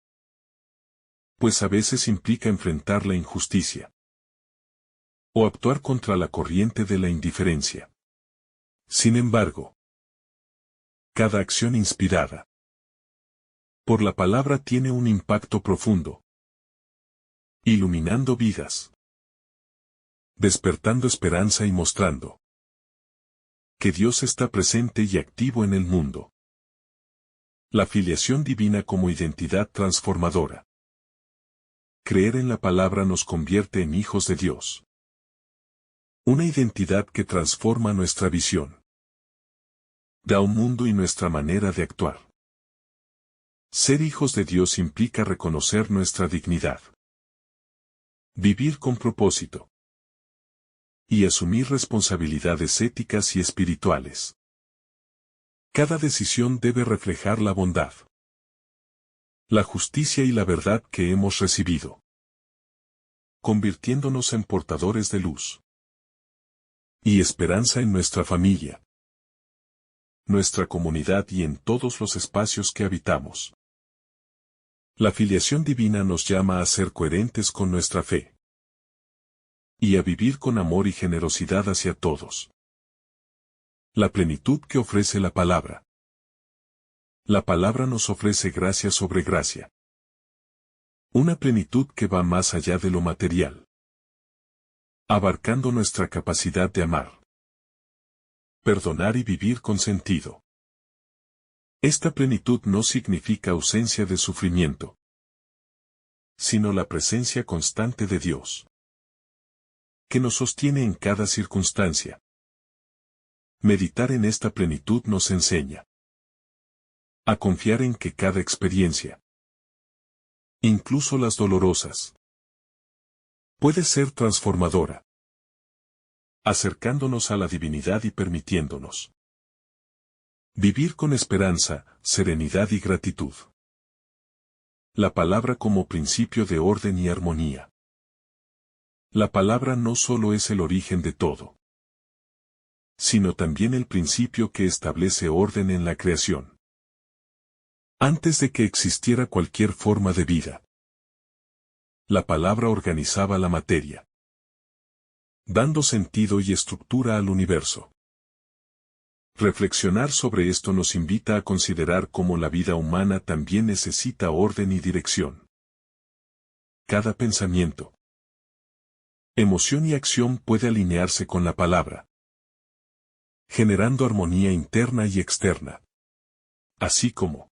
pues a veces implica enfrentar la injusticia o actuar contra la corriente de la indiferencia. Sin embargo, cada acción inspirada por la palabra tiene un impacto profundo, iluminando vidas, despertando esperanza y mostrando que Dios está presente y activo en el mundo. La filiación divina como identidad transformadora. Creer en la palabra nos convierte en hijos de Dios. Una identidad que transforma nuestra visión da un mundo y nuestra manera de actuar. Ser hijos de Dios implica reconocer nuestra dignidad, vivir con propósito y asumir responsabilidades éticas y espirituales. Cada decisión debe reflejar la bondad, la justicia y la verdad que hemos recibido, convirtiéndonos en portadores de luz y esperanza en nuestra familia, nuestra comunidad y en todos los espacios que habitamos. La filiación divina nos llama a ser coherentes con nuestra fe y a vivir con amor y generosidad hacia todos. La plenitud que ofrece la palabra. La palabra nos ofrece gracia sobre gracia. Una plenitud que va más allá de lo material, abarcando nuestra capacidad de amar, perdonar y vivir con sentido. Esta plenitud no significa ausencia de sufrimiento, sino la presencia constante de Dios, que nos sostiene en cada circunstancia. Meditar en esta plenitud nos enseña a confiar en que cada experiencia, incluso las dolorosas, puede ser transformadora, acercándonos a la divinidad y permitiéndonos vivir con esperanza, serenidad y gratitud. La palabra como principio de orden y armonía. La palabra no solo es el origen de todo, sino también el principio que establece orden en la creación. Antes de que existiera cualquier forma de vida, la palabra organizaba la materia, dando sentido y estructura al universo. Reflexionar sobre esto nos invita a considerar cómo la vida humana también necesita orden y dirección. Cada pensamiento, emoción y acción puede alinearse con la palabra, generando armonía interna y externa. Así como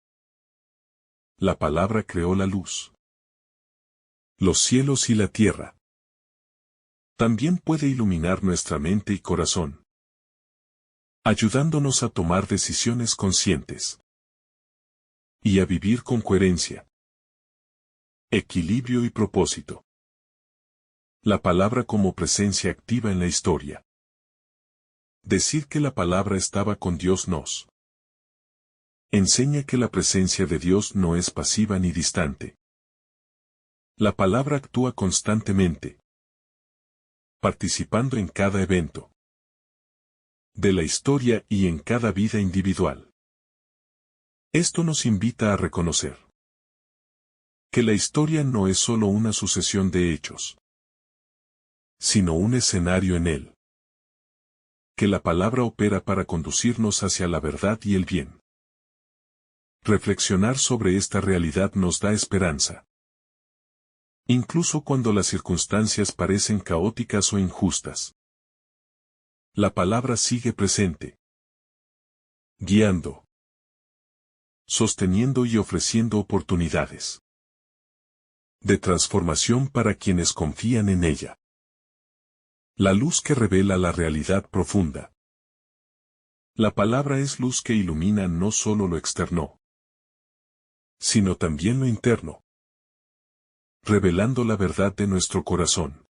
la palabra creó la luz, los cielos y la tierra, también puede iluminar nuestra mente y corazón, ayudándonos a tomar decisiones conscientes y a vivir con coherencia, equilibrio y propósito. La palabra como presencia activa en la historia. Decir que la palabra estaba con Dios nos enseña que la presencia de Dios no es pasiva ni distante. La palabra actúa constantemente, participando en cada evento de la historia y en cada vida individual. Esto nos invita a reconocer que la historia no es solo una sucesión de hechos, sino un escenario en él, que la palabra opera para conducirnos hacia la verdad y el bien. Reflexionar sobre esta realidad nos da esperanza, incluso cuando las circunstancias parecen caóticas o injustas. La palabra sigue presente, guiando, sosteniendo y ofreciendo oportunidades de transformación para quienes confían en ella. La luz que revela la realidad profunda. La palabra es luz que ilumina no solo lo externo, sino también lo interno, revelando la verdad de nuestro corazón.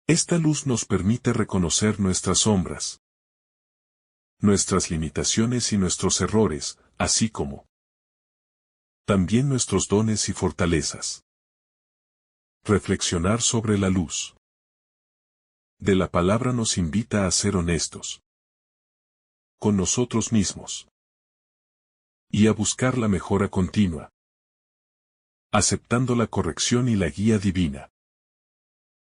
Esta luz nos permite reconocer nuestras sombras, nuestras limitaciones y nuestros errores, así como también nuestros dones y fortalezas. Reflexionar sobre la luz de la palabra nos invita a ser honestos con nosotros mismos y a buscar la mejora continua, aceptando la corrección y la guía divina.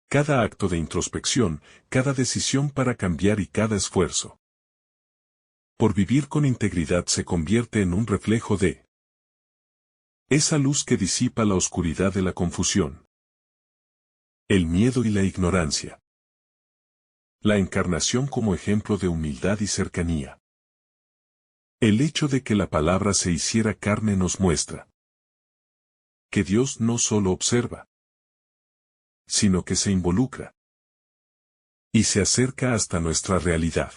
Cada acto de introspección, cada decisión para cambiar y cada esfuerzo por vivir con integridad se convierte en un reflejo de esa luz que disipa la oscuridad de la confusión, el miedo y la ignorancia. La encarnación como ejemplo de humildad y cercanía. El hecho de que la palabra se hiciera carne nos muestra que Dios no solo observa, sino que se involucra y se acerca hasta nuestra realidad.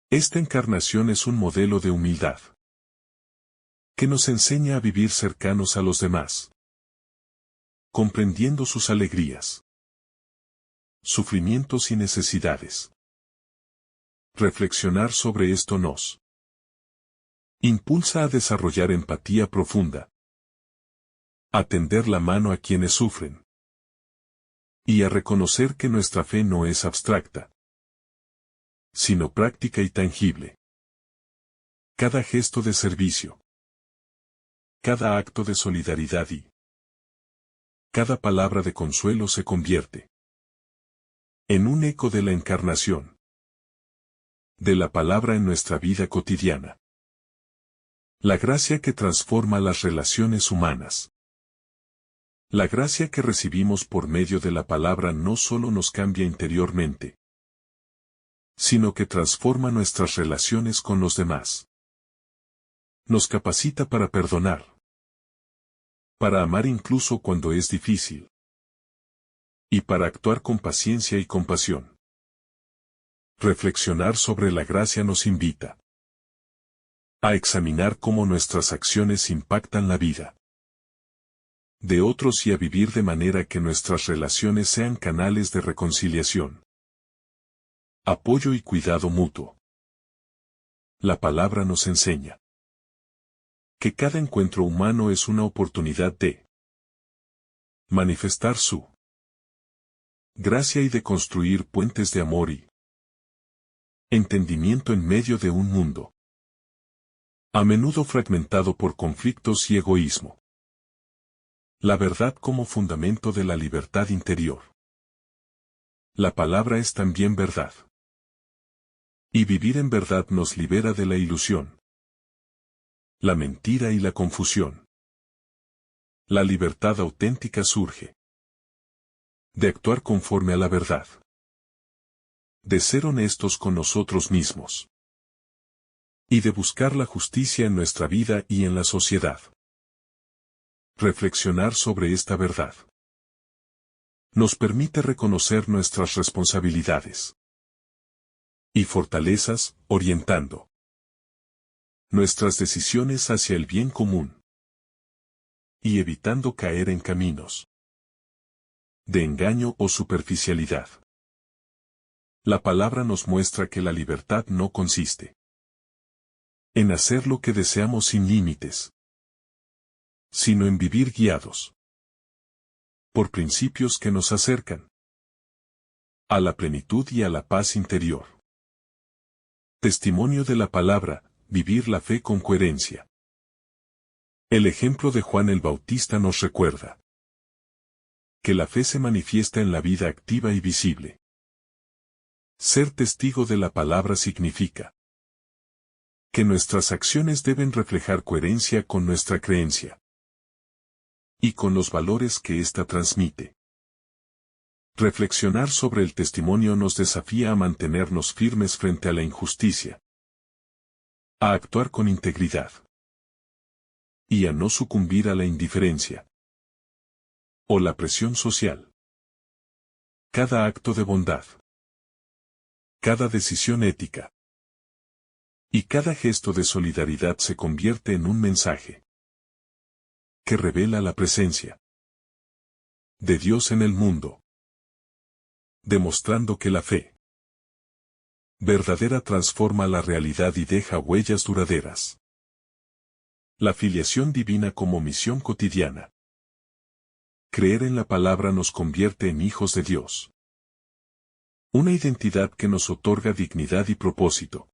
Esta encarnación es un modelo de humildad que nos enseña a vivir cercanos a los demás, comprendiendo sus alegrías, sufrimientos y necesidades. Reflexionar sobre esto nos impulsa a desarrollar empatía profunda, a tender la mano a quienes sufren y a reconocer que nuestra fe no es abstracta, sino práctica y tangible. Cada gesto de servicio, cada acto de solidaridad y cada palabra de consuelo se convierte en un eco de la encarnación de la palabra en nuestra vida cotidiana. La gracia que transforma las relaciones humanas. La gracia que recibimos por medio de la palabra no solo nos cambia interiormente, sino que transforma nuestras relaciones con los demás. Nos capacita para perdonar, para amar incluso cuando es difícil, y para actuar con paciencia y compasión. Reflexionar sobre la gracia nos invita a examinar cómo nuestras acciones impactan la vida de otros y a vivir de manera que nuestras relaciones sean canales de reconciliación, apoyo y cuidado mutuo. La palabra nos enseña que cada encuentro humano es una oportunidad de manifestar su gracia y de construir puentes de amor y entendimiento en medio de un mundo a menudo fragmentado por conflictos y egoísmo. La verdad como fundamento de la libertad interior. La palabra es también verdad. Y vivir en verdad nos libera de la ilusión, la mentira y la confusión. La libertad auténtica surge de actuar conforme a la verdad, de ser honestos con nosotros mismos y de buscar la justicia en nuestra vida y en la sociedad. Reflexionar sobre esta verdad nos permite reconocer nuestras responsabilidades y fortalezas, orientando nuestras decisiones hacia el bien común y evitando caer en caminos de engaño o superficialidad. La palabra nos muestra que la libertad no consiste en hacer lo que deseamos sin límites, sino en vivir guiados por principios que nos acercan a la plenitud y a la paz interior. Testimonio de la palabra, vivir la fe con coherencia. El ejemplo de Juan el Bautista nos recuerda que la fe se manifiesta en la vida activa y visible. Ser testigo de la palabra significa que nuestras acciones deben reflejar coherencia con nuestra creencia y con los valores que ésta transmite. Reflexionar sobre el testimonio nos desafía a mantenernos firmes frente a la injusticia, a actuar con integridad y a no sucumbir a la indiferencia o la presión social. Cada acto de bondad, cada decisión ética y cada gesto de solidaridad se convierte en un mensaje que revela la presencia de Dios en el mundo, demostrando que la fe verdadera transforma la realidad y deja huellas duraderas. La filiación divina como misión cotidiana. Creer en la palabra nos convierte en hijos de Dios. Una identidad que nos otorga dignidad y propósito,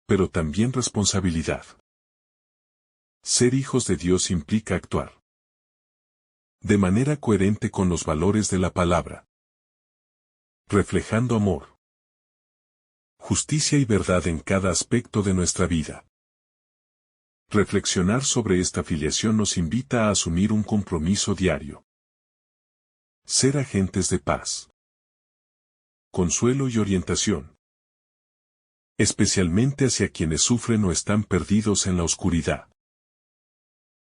pero también responsabilidad. Ser hijos de Dios implica actuar de manera coherente con los valores de la palabra, reflejando amor, justicia y verdad en cada aspecto de nuestra vida. Reflexionar sobre esta filiación nos invita a asumir un compromiso diario. Ser agentes de paz, consuelo y orientación, especialmente hacia quienes sufren o están perdidos en la oscuridad.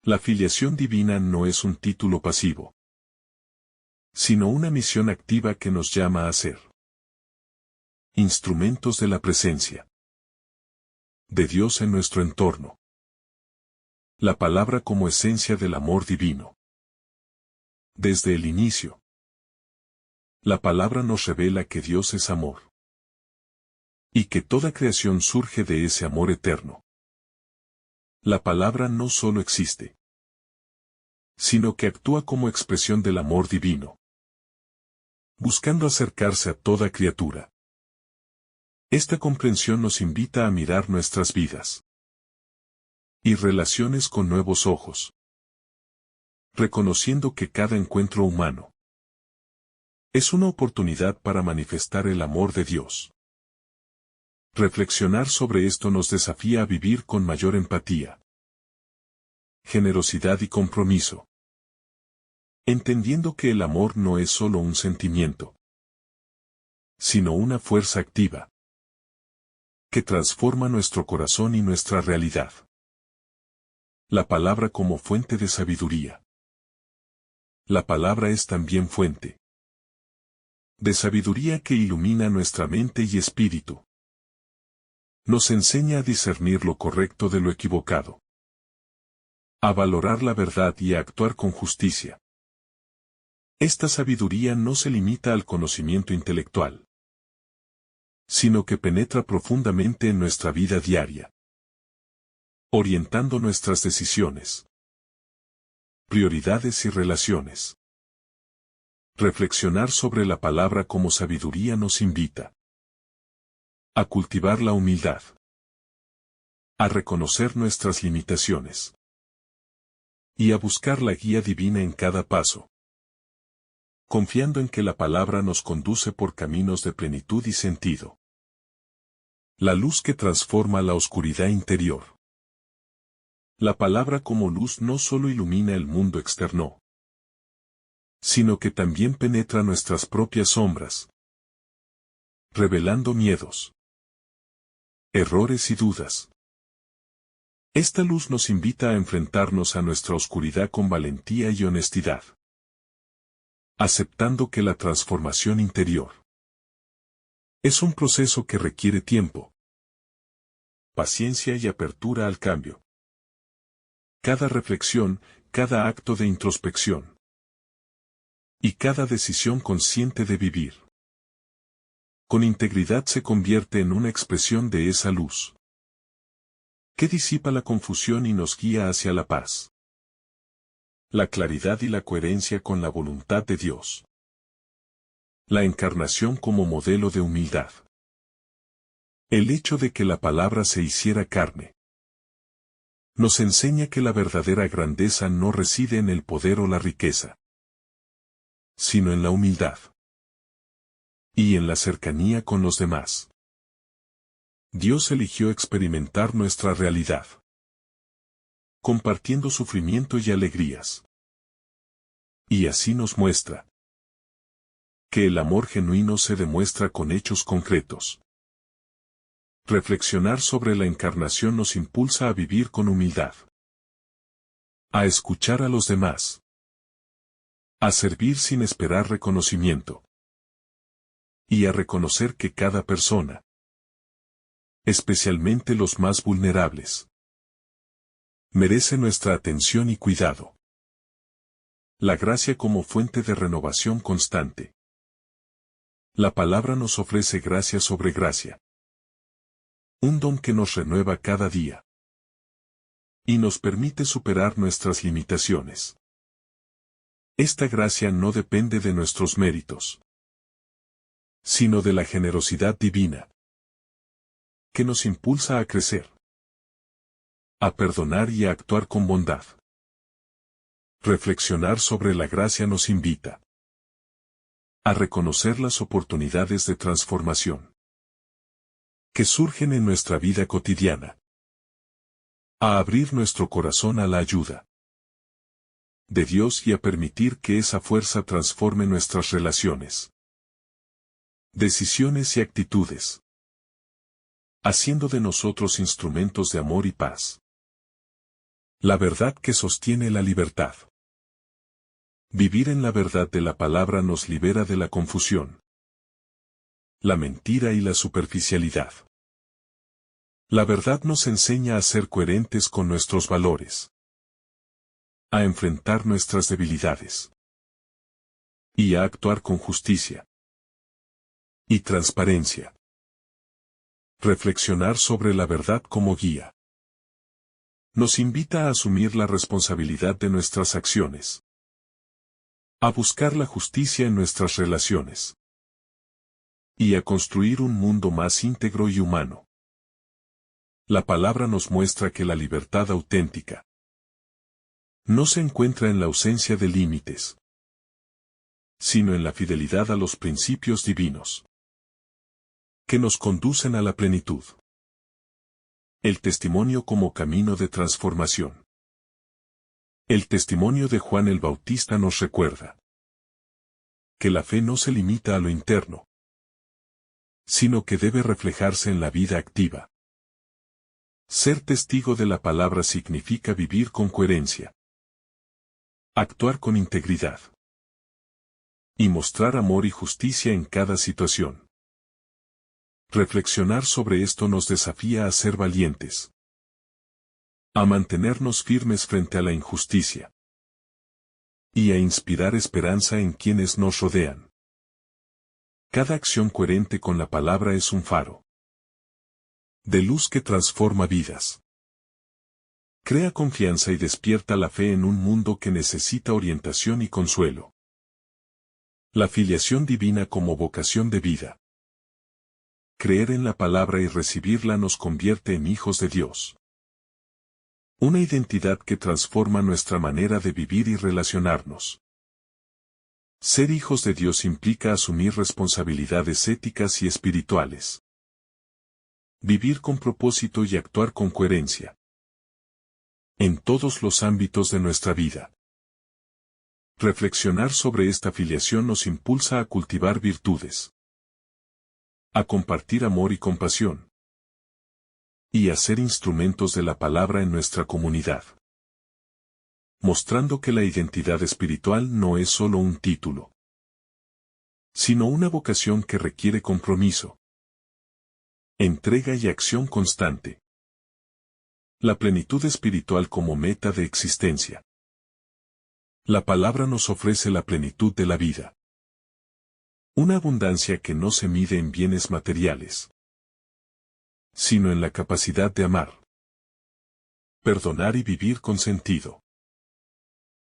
La filiación divina no es un título pasivo, sino una misión activa que nos llama a ser instrumentos de la presencia de Dios en nuestro entorno. La palabra como esencia del amor divino. Desde el inicio, la palabra nos revela que Dios es amor y que toda creación surge de ese amor eterno. La palabra no solo existe, sino que actúa como expresión del amor divino, buscando acercarse a toda criatura. Esta comprensión nos invita a mirar nuestras vidas y relaciones con nuevos ojos, reconociendo que cada encuentro humano es una oportunidad para manifestar el amor de Dios. Reflexionar sobre esto nos desafía a vivir con mayor empatía, generosidad y compromiso Entendiendo que el amor no es solo un sentimiento, sino una fuerza activa que transforma nuestro corazón y nuestra realidad. La palabra como fuente de sabiduría. La palabra es también fuente de sabiduría que ilumina nuestra mente y espíritu. Nos enseña a discernir lo correcto de lo equivocado, a valorar la verdad y a actuar con justicia. Esta sabiduría no se limita al conocimiento intelectual, sino que penetra profundamente en nuestra vida diaria, orientando nuestras decisiones, prioridades y relaciones. Reflexionar sobre la palabra como sabiduría nos invita a cultivar la humildad, a reconocer nuestras limitaciones y a buscar la guía divina en cada paso, confiando en que la palabra nos conduce por caminos de plenitud y sentido. La luz que transforma la oscuridad interior. La palabra como luz no solo ilumina el mundo externo, sino que también penetra nuestras propias sombras, revelando miedos, errores y dudas. Esta luz nos invita a enfrentarnos a nuestra oscuridad con valentía y honestidad, aceptando que la transformación interior es un proceso que requiere tiempo, paciencia y apertura al cambio. Cada reflexión, cada acto de introspección y cada decisión consciente de vivir con integridad se convierte en una expresión de esa luz que disipa la confusión y nos guía hacia la paz, la claridad y la coherencia con la voluntad de Dios. La encarnación como modelo de humildad. El hecho de que la palabra se hiciera carne nos enseña que la verdadera grandeza no reside en el poder o la riqueza, sino en la humildad y en la cercanía con los demás. Dios eligió experimentar nuestra realidad, compartiendo sufrimiento y alegrías. Y así nos muestra que el amor genuino se demuestra con hechos concretos. Reflexionar sobre la encarnación nos impulsa a vivir con humildad, a escuchar a los demás, a servir sin esperar reconocimiento, y a reconocer que cada persona, especialmente los más vulnerables, merece nuestra atención y cuidado. La gracia como fuente de renovación constante. La palabra nos ofrece gracia sobre gracia, un don que nos renueva cada día y nos permite superar nuestras limitaciones. Esta gracia no depende de nuestros méritos, sino de la generosidad divina, que nos impulsa a crecer, a perdonar y a actuar con bondad. Reflexionar sobre la gracia nos invita a reconocer las oportunidades de transformación que surgen en nuestra vida cotidiana, a abrir nuestro corazón a la ayuda de Dios y a permitir que esa fuerza transforme nuestras relaciones, decisiones y actitudes, haciendo de nosotros instrumentos de amor y paz. La verdad que sostiene la libertad. Vivir en la verdad de la palabra nos libera de la confusión, la mentira y la superficialidad. La verdad nos enseña a ser coherentes con nuestros valores, a enfrentar nuestras debilidades y a actuar con justicia y transparencia. Reflexionar sobre la verdad como guía nos invita a asumir la responsabilidad de nuestras acciones, a buscar la justicia en nuestras relaciones y a construir un mundo más íntegro y humano. La palabra nos muestra que la libertad auténtica no se encuentra en la ausencia de límites, sino en la fidelidad a los principios divinos que nos conducen a la plenitud. El testimonio como camino de transformación. El testimonio de Juan el Bautista nos recuerda que la fe no se limita a lo interno, sino que debe reflejarse en la vida activa. Ser testigo de la palabra significa vivir con coherencia, actuar con integridad y mostrar amor y justicia en cada situación. Reflexionar sobre esto nos desafía a ser valientes, a mantenernos firmes frente a la injusticia y a inspirar esperanza en quienes nos rodean. Cada acción coherente con la palabra es un faro de luz que transforma vidas. Crea confianza y despierta la fe en un mundo que necesita orientación y consuelo. La filiación divina como vocación de vida. Creer en la palabra y recibirla nos convierte en hijos de Dios. Una identidad que transforma nuestra manera de vivir y relacionarnos. Ser hijos de Dios implica asumir responsabilidades éticas y espirituales. Vivir con propósito y actuar con coherencia. En todos los ámbitos de nuestra vida. Reflexionar sobre esta filiación nos impulsa a cultivar virtudes, a compartir amor y compasión, y a ser instrumentos de la palabra en nuestra comunidad. Mostrando que la identidad espiritual no es solo un título, sino una vocación que requiere compromiso, entrega y acción constante. La plenitud espiritual como meta de existencia. La palabra nos ofrece la plenitud de la vida. Una abundancia que no se mide en bienes materiales, sino en la capacidad de amar, perdonar y vivir con sentido.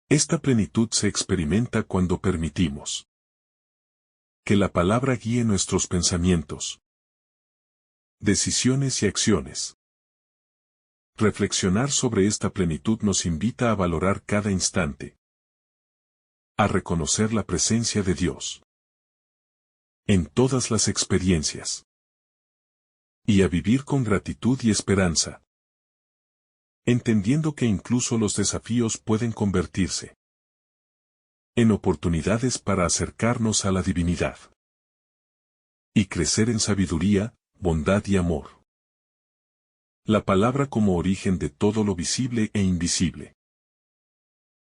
Esta plenitud se experimenta cuando permitimos que la palabra guíe nuestros pensamientos, decisiones y acciones. Reflexionar sobre esta plenitud nos invita a valorar cada instante, a reconocer la presencia de Dios en todas las experiencias, y a vivir con gratitud y esperanza, entendiendo que incluso los desafíos pueden convertirse en oportunidades para acercarnos a la divinidad y crecer en sabiduría, bondad y amor. La palabra como origen de todo lo visible e invisible.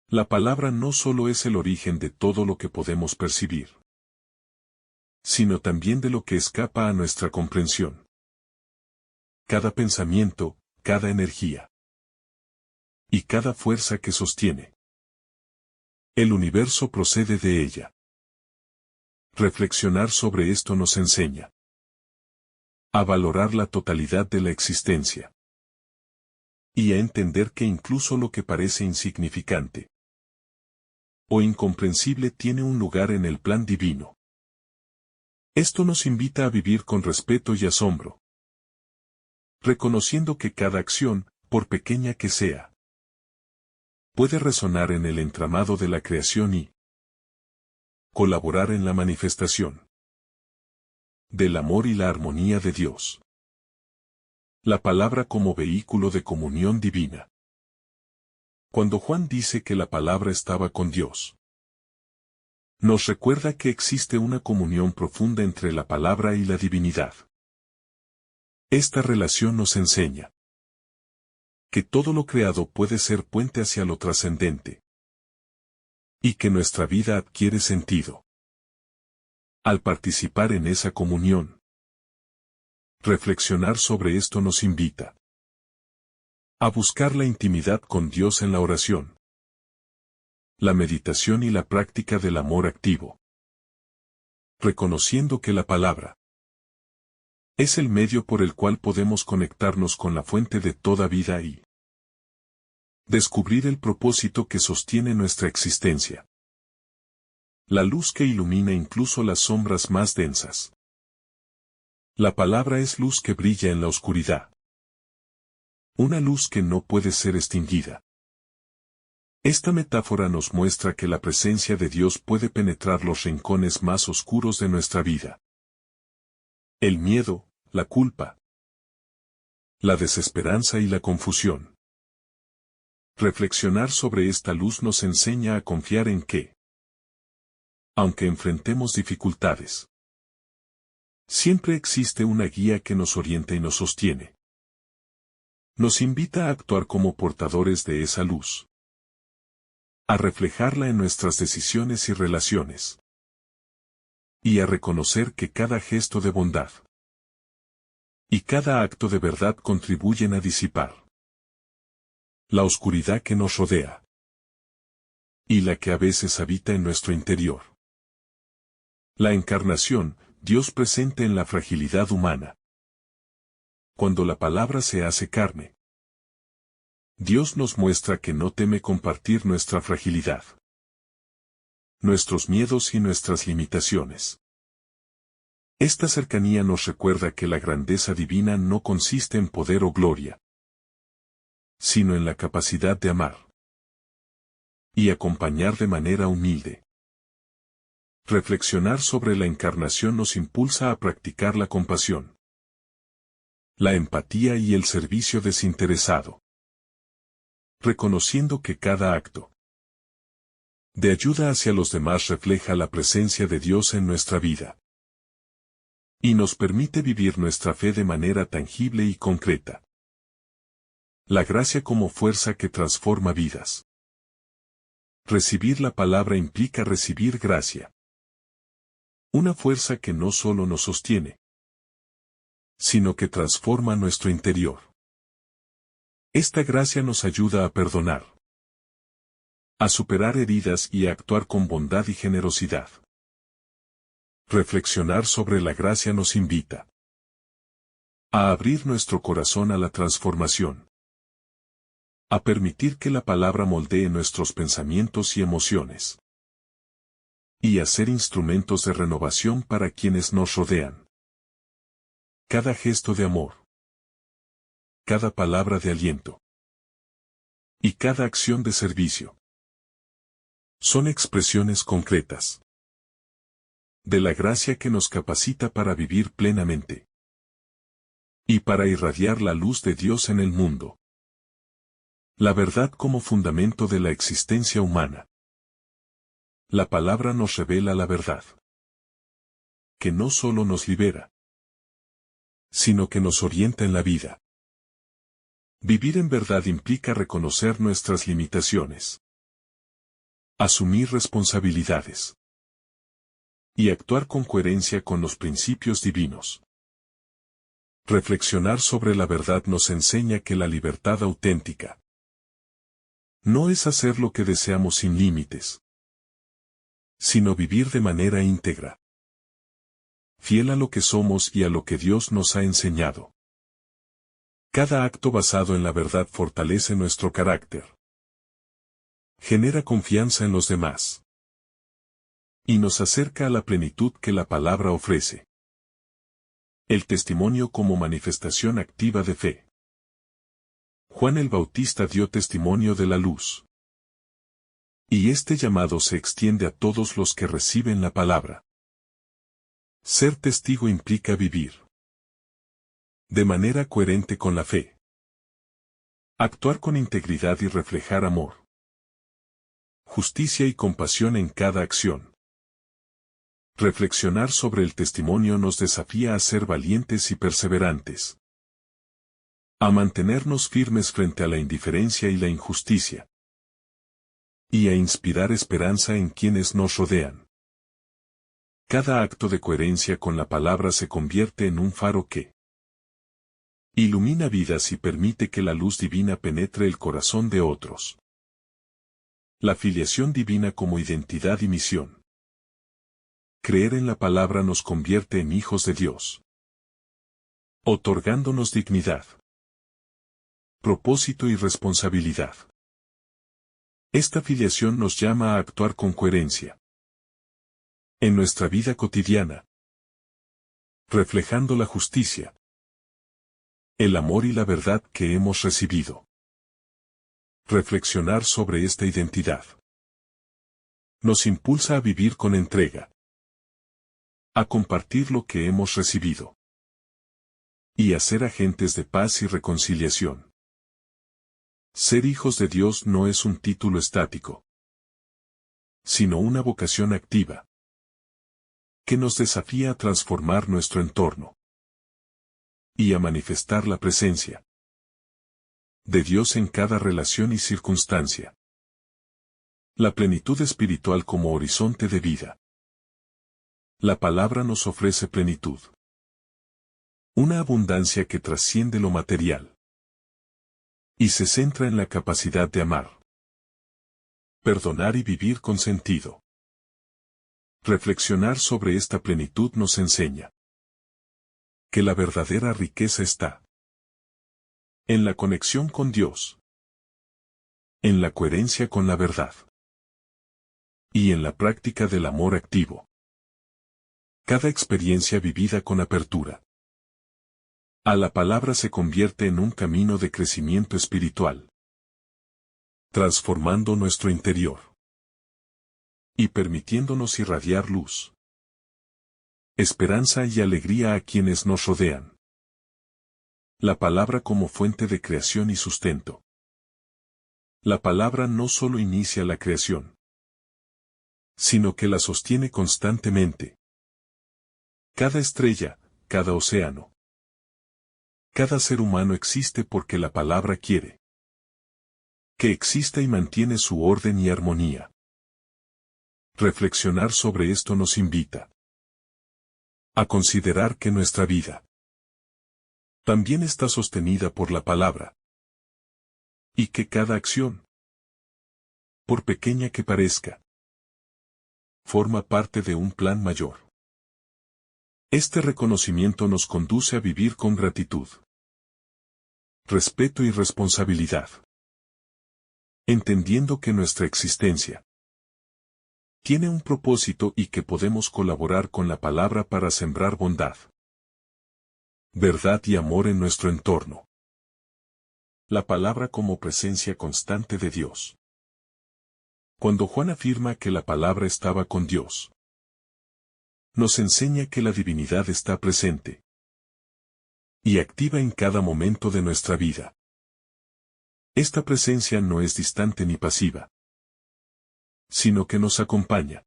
La palabra no solo es el origen de todo lo que podemos percibir, sino también de lo que escapa a nuestra comprensión. Cada pensamiento, cada energía y cada fuerza que sostiene el universo procede de ella. Reflexionar sobre esto nos enseña a valorar la totalidad de la existencia y a entender que incluso lo que parece insignificante o incomprensible tiene un lugar en el plan divino. Esto nos invita a vivir con respeto y asombro, reconociendo que cada acción, por pequeña que sea, puede resonar en el entramado de la creación y colaborar en la manifestación del amor y la armonía de Dios. La palabra como vehículo de comunión divina. Cuando Juan dice que la palabra estaba con Dios, nos recuerda que existe una comunión profunda entre la palabra y la divinidad. Esta relación nos enseña que todo lo creado puede ser puente hacia lo trascendente, y que nuestra vida adquiere sentido al participar en esa comunión. Reflexionar sobre esto nos invita a buscar la intimidad con Dios en la oración, la meditación y la práctica del amor activo, reconociendo que la palabra es el medio por el cual podemos conectarnos con la fuente de toda vida y descubrir el propósito que sostiene nuestra existencia. La luz que ilumina incluso las sombras más densas. La palabra es luz que brilla en la oscuridad. Una luz que no puede ser extinguida. Esta metáfora nos muestra que la presencia de Dios puede penetrar los rincones más oscuros de nuestra vida. El miedo, la culpa, la desesperanza y la confusión. Reflexionar sobre esta luz nos enseña a confiar en que, aunque enfrentemos dificultades, siempre existe una guía que nos orienta y nos sostiene. Nos invita a actuar como portadores de esa luz, a reflejarla en nuestras decisiones y relaciones, y a reconocer que cada gesto de bondad y cada acto de verdad contribuyen a disipar la oscuridad que nos rodea y la que a veces habita en nuestro interior. La encarnación, Dios presente en la fragilidad humana. Cuando la palabra se hace carne, Dios nos muestra que no teme compartir nuestra fragilidad, nuestros miedos y nuestras limitaciones. Esta cercanía nos recuerda que la grandeza divina no consiste en poder o gloria, sino en la capacidad de amar y acompañar de manera humilde. Reflexionar sobre la encarnación nos impulsa a practicar la compasión, la empatía y el servicio desinteresado, reconociendo que cada acto de ayuda hacia los demás refleja la presencia de Dios en nuestra vida y nos permite vivir nuestra fe de manera tangible y concreta. La gracia como fuerza que transforma vidas. Recibir la palabra implica recibir gracia. Una fuerza que no solo nos sostiene, sino que transforma nuestro interior. Esta gracia nos ayuda a perdonar, a superar heridas y a actuar con bondad y generosidad. Reflexionar sobre la gracia nos invita a abrir nuestro corazón a la transformación, a permitir que la palabra moldee nuestros pensamientos y emociones, y a ser instrumentos de renovación para quienes nos rodean. Cada gesto de amor, cada palabra de aliento, y cada acción de servicio son expresiones concretas de la gracia que nos capacita para vivir plenamente y para irradiar la luz de Dios en el mundo. La verdad como fundamento de la existencia humana. La palabra nos revela la verdad, que no solo nos libera, sino que nos orienta en la vida. Vivir en verdad implica reconocer nuestras limitaciones, asumir responsabilidades y actuar con coherencia con los principios divinos. Reflexionar sobre la verdad nos enseña que la libertad auténtica no es hacer lo que deseamos sin límites, sino vivir de manera íntegra, fiel a lo que somos y a lo que Dios nos ha enseñado. Cada acto basado en la verdad fortalece nuestro carácter, genera confianza en los demás y nos acerca a la plenitud que la palabra ofrece. El testimonio como manifestación activa de fe. Juan el Bautista dio testimonio de la luz. Y este llamado se extiende a todos los que reciben la palabra. Ser testigo implica vivir de manera coherente con la fe. Actuar con integridad y reflejar amor, justicia y compasión en cada acción. Reflexionar sobre el testimonio nos desafía a ser valientes y perseverantes, a mantenernos firmes frente a la indiferencia y la injusticia, y a inspirar esperanza en quienes nos rodean. Cada acto de coherencia con la palabra se convierte en un faro que ilumina vidas y permite que la luz divina penetre el corazón de otros. La filiación divina como identidad y misión. Creer en la palabra nos convierte en hijos de Dios, otorgándonos dignidad, propósito y responsabilidad. Esta filiación nos llama a actuar con coherencia en nuestra vida cotidiana, reflejando la justicia, el amor y la verdad que hemos recibido. Reflexionar sobre esta identidad nos impulsa a vivir con entrega, a compartir lo que hemos recibido y a ser agentes de paz y reconciliación. Ser hijos de Dios no es un título estático, sino una vocación activa, que nos desafía a transformar nuestro entorno y a manifestar la presencia de Dios en cada relación y circunstancia. La plenitud espiritual como horizonte de vida. La palabra nos ofrece plenitud. Una abundancia que trasciende lo material y se centra en la capacidad de amar, perdonar y vivir con sentido. Reflexionar sobre esta plenitud nos enseña que la verdadera riqueza está en la conexión con Dios, en la coherencia con la verdad y en la práctica del amor activo. Cada experiencia vivida con apertura a la palabra se convierte en un camino de crecimiento espiritual, transformando nuestro interior y permitiéndonos irradiar luz, esperanza y alegría a quienes nos rodean. La palabra como fuente de creación y sustento. La palabra no solo inicia la creación, sino que la sostiene constantemente. Cada estrella, cada océano, cada ser humano existe porque la palabra quiere que exista y mantiene su orden y armonía. Reflexionar sobre esto nos invita a considerar que nuestra vida también está sostenida por la palabra y que cada acción, por pequeña que parezca, forma parte de un plan mayor. Este reconocimiento nos conduce a vivir con gratitud, respeto y responsabilidad, entendiendo que nuestra existencia tiene un propósito y que podemos colaborar con la palabra para sembrar bondad, verdad y amor en nuestro entorno. La palabra como presencia constante de Dios. Cuando Juan afirma que la palabra estaba con Dios, nos enseña que la divinidad está presente y activa en cada momento de nuestra vida. Esta presencia no es distante ni pasiva, sino que nos acompaña,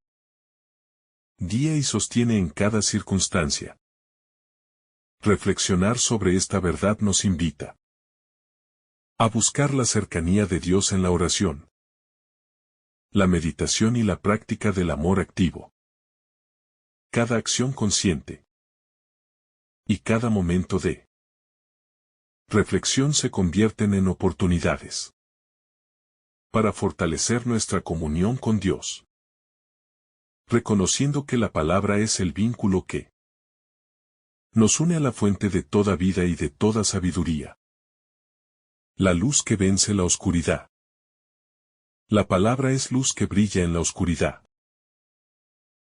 guía y sostiene en cada circunstancia. Reflexionar sobre esta verdad nos invita a buscar la cercanía de Dios en la oración, la meditación y la práctica del amor activo. Cada acción consciente y cada momento de reflexión se convierten en oportunidades para fortalecer nuestra comunión con Dios, reconociendo que la palabra es el vínculo que nos une a la fuente de toda vida y de toda sabiduría. La luz que vence la oscuridad. La palabra es luz que brilla en la oscuridad.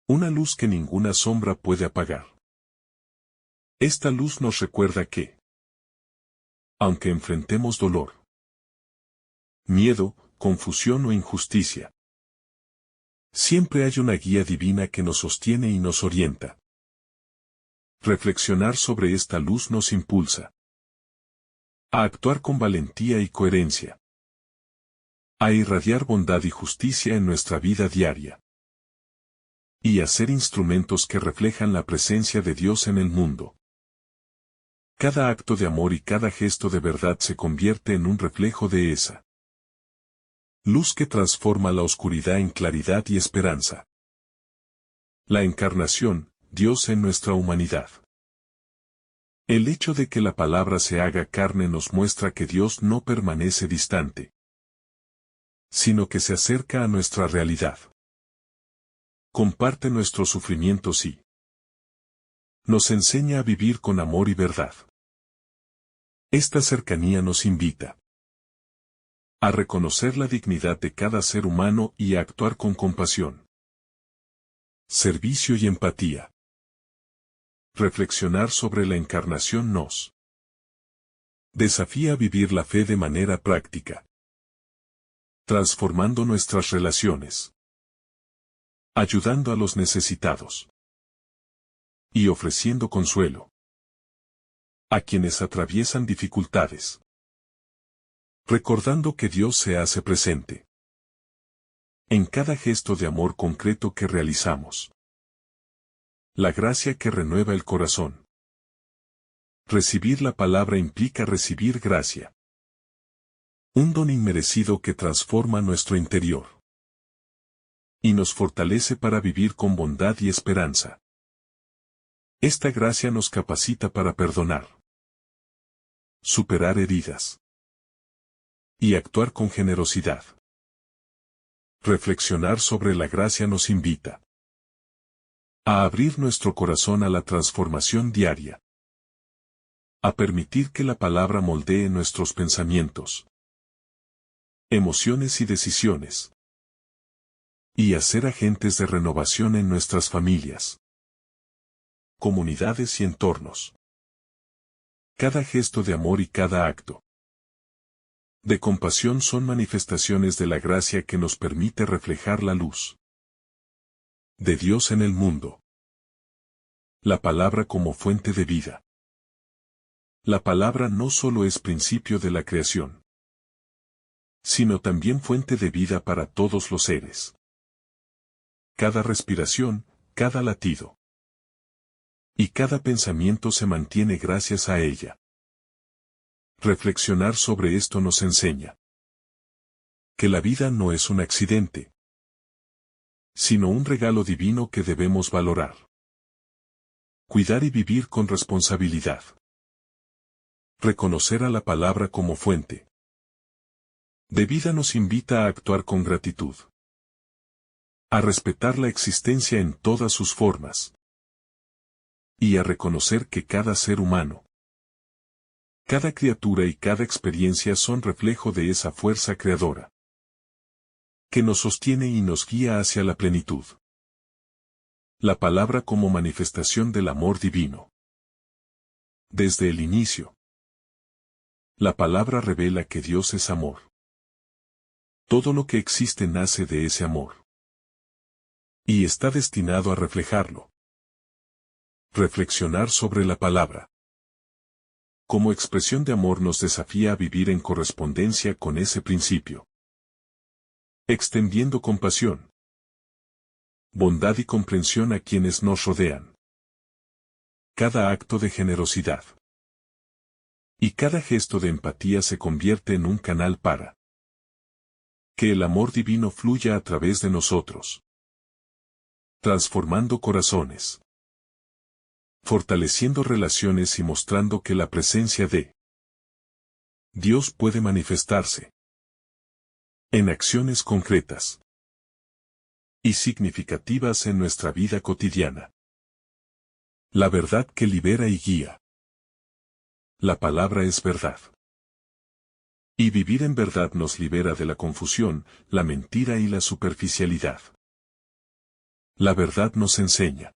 Una luz que ninguna sombra puede apagar. Esta luz nos recuerda que, aunque enfrentemos dolor, miedo, confusión o injusticia, siempre hay una guía divina que nos sostiene y nos orienta. Reflexionar sobre esta luz nos impulsa a actuar con valentía y coherencia, a irradiar bondad y justicia en nuestra vida diaria, y a ser instrumentos que reflejan la presencia de Dios en el mundo. Cada acto de amor y cada gesto de verdad se convierte en un reflejo de esa luz que transforma la oscuridad en claridad y esperanza. La encarnación, Dios en nuestra humanidad. El hecho de que la palabra se haga carne nos muestra que Dios no permanece distante, sino que se acerca a nuestra realidad. Comparte nuestros sufrimientos y nos enseña a vivir con amor y verdad. Esta cercanía nos invita a reconocer la dignidad de cada ser humano y a actuar con compasión, servicio y empatía. Reflexionar sobre la encarnación nos desafía a vivir la fe de manera práctica, transformando nuestras relaciones, ayudando a los necesitados y ofreciendo consuelo a quienes atraviesan dificultades. Recordando que Dios se hace presente en cada gesto de amor concreto que realizamos. La gracia que renueva el corazón. Recibir la palabra implica recibir gracia. Un don inmerecido que transforma nuestro interior y nos fortalece para vivir con bondad y esperanza. Esta gracia nos capacita para perdonar, superar heridas y actuar con generosidad. Reflexionar sobre la gracia nos invita a abrir nuestro corazón a la transformación diaria, a permitir que la palabra moldee nuestros pensamientos, emociones y decisiones, y a ser agentes de renovación en nuestras familias, comunidades y entornos. Cada gesto de amor y cada acto de compasión son manifestaciones de la gracia que nos permite reflejar la luz de Dios en el mundo. La palabra como fuente de vida. La palabra no solo es principio de la creación, sino también fuente de vida para todos los seres. Cada respiración, cada latido y cada pensamiento se mantiene gracias a ella. Reflexionar sobre esto nos enseña que la vida no es un accidente, sino un regalo divino que debemos valorar, cuidar y vivir con responsabilidad. Reconocer a la palabra como fuente de vida nos invita a actuar con gratitud, a respetar la existencia en todas sus formas, y a reconocer que cada ser humano, cada criatura y cada experiencia son reflejo de esa fuerza creadora que nos sostiene y nos guía hacia la plenitud. La palabra como manifestación del amor divino. Desde el inicio, la palabra revela que Dios es amor. Todo lo que existe nace de ese amor y está destinado a reflejarlo. Reflexionar sobre la palabra como expresión de amor nos desafía a vivir en correspondencia con ese principio. Extendiendo compasión, bondad y comprensión a quienes nos rodean. Cada acto de generosidad y cada gesto de empatía se convierte en un canal para que el amor divino fluya a través de nosotros, transformando corazones, fortaleciendo relaciones y mostrando que la presencia de Dios puede manifestarse en acciones concretas y significativas en nuestra vida cotidiana. La verdad que libera y guía. La palabra es verdad. Y vivir en verdad nos libera de la confusión, la mentira y la superficialidad. La verdad nos enseña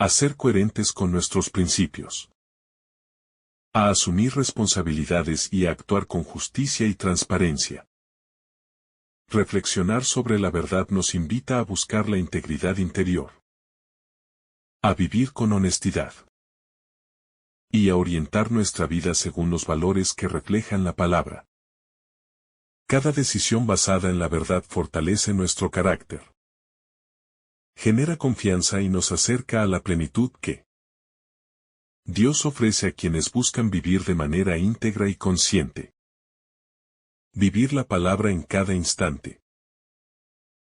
a ser coherentes con nuestros principios, a asumir responsabilidades y a actuar con justicia y transparencia. Reflexionar sobre la verdad nos invita a buscar la integridad interior, a vivir con honestidad y a orientar nuestra vida según los valores que reflejan la palabra. Cada decisión basada en la verdad fortalece nuestro carácter, genera confianza y nos acerca a la plenitud que Dios ofrece a quienes buscan vivir de manera íntegra y consciente. Vivir la palabra en cada instante.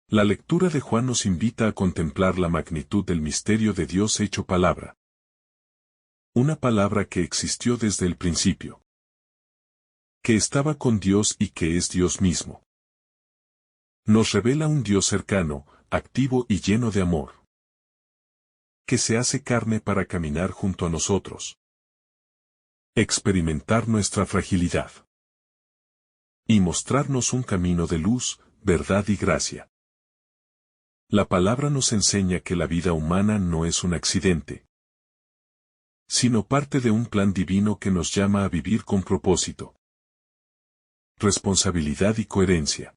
La lectura de Juan nos invita a contemplar la magnitud del misterio de Dios hecho palabra. Una palabra que existió desde el principio, que estaba con Dios y que es Dios mismo. Nos revela un Dios cercano, activo y lleno de amor, que se hace carne para caminar junto a nosotros, experimentar nuestra fragilidad y mostrarnos un camino de luz, verdad y gracia. La palabra nos enseña que la vida humana no es un accidente, sino parte de un plan divino que nos llama a vivir con propósito, responsabilidad y coherencia.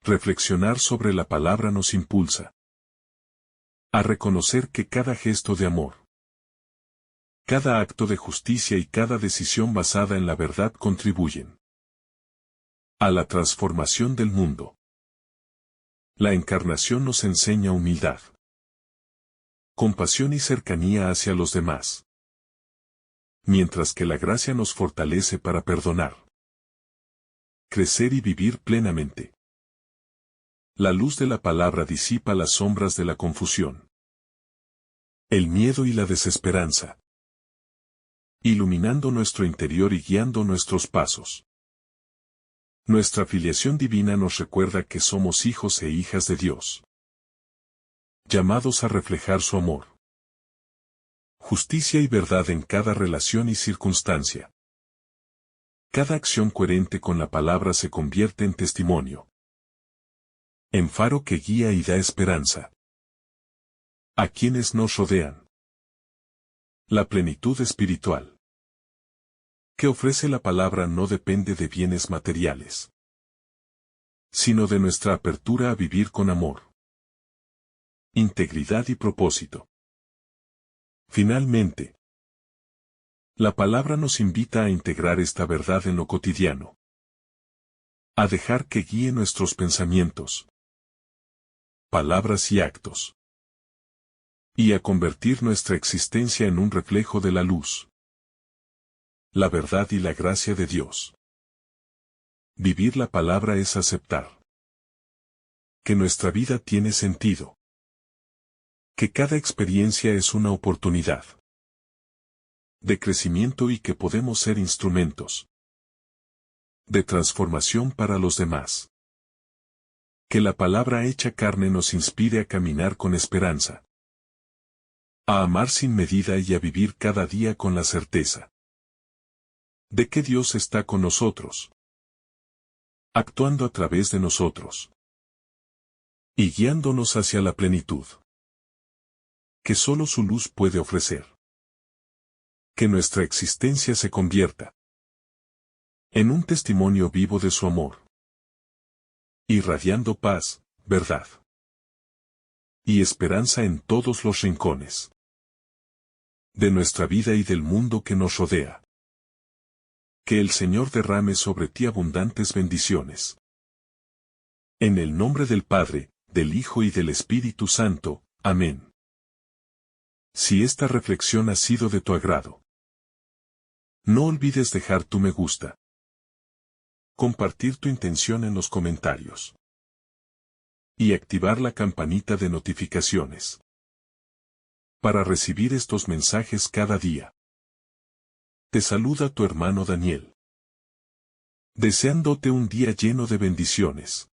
Reflexionar sobre la palabra nos impulsa a reconocer que cada gesto de amor, Cada acto de justicia y cada decisión basada en la verdad contribuyen a la transformación del mundo. La encarnación nos enseña humildad, compasión y cercanía hacia los demás, mientras que la gracia nos fortalece para perdonar, crecer y vivir plenamente. La luz de la palabra disipa las sombras de la confusión, el miedo y la desesperanza, iluminando nuestro interior y guiando nuestros pasos. Nuestra filiación divina nos recuerda que somos hijos e hijas de Dios, llamados a reflejar su amor, justicia y verdad en cada relación y circunstancia. Cada acción coherente con la palabra se convierte en testimonio, en faro que guía y da esperanza a quienes nos rodean. La plenitud espiritual que ofrece la palabra no depende de bienes materiales, sino de nuestra apertura a vivir con amor, integridad y propósito. Finalmente, la palabra nos invita a integrar esta verdad en lo cotidiano, a dejar que guíe nuestros pensamientos, palabras y actos, y a convertir nuestra existencia en un reflejo de la luz, la verdad y la gracia de Dios. Vivir la palabra es aceptar que nuestra vida tiene sentido, que cada experiencia es una oportunidad de crecimiento y que podemos ser instrumentos de transformación para los demás. Que la palabra hecha carne nos inspire a caminar con esperanza, a amar sin medida y a vivir cada día con la certeza de que Dios está con nosotros, actuando a través de nosotros y guiándonos hacia la plenitud que solo su luz puede ofrecer. Que nuestra existencia se convierta en un testimonio vivo de su amor, irradiando paz, verdad y esperanza en todos los rincones de nuestra vida y del mundo que nos rodea. Que el Señor derrame sobre ti abundantes bendiciones. En el nombre del Padre, del Hijo y del Espíritu Santo. Amén. Si esta reflexión ha sido de tu agrado, no olvides dejar tu me gusta, compartir tu intención en los comentarios y activar la campanita de notificaciones para recibir estos mensajes cada día. Te saluda tu hermano Daniel, deseándote un día lleno de bendiciones.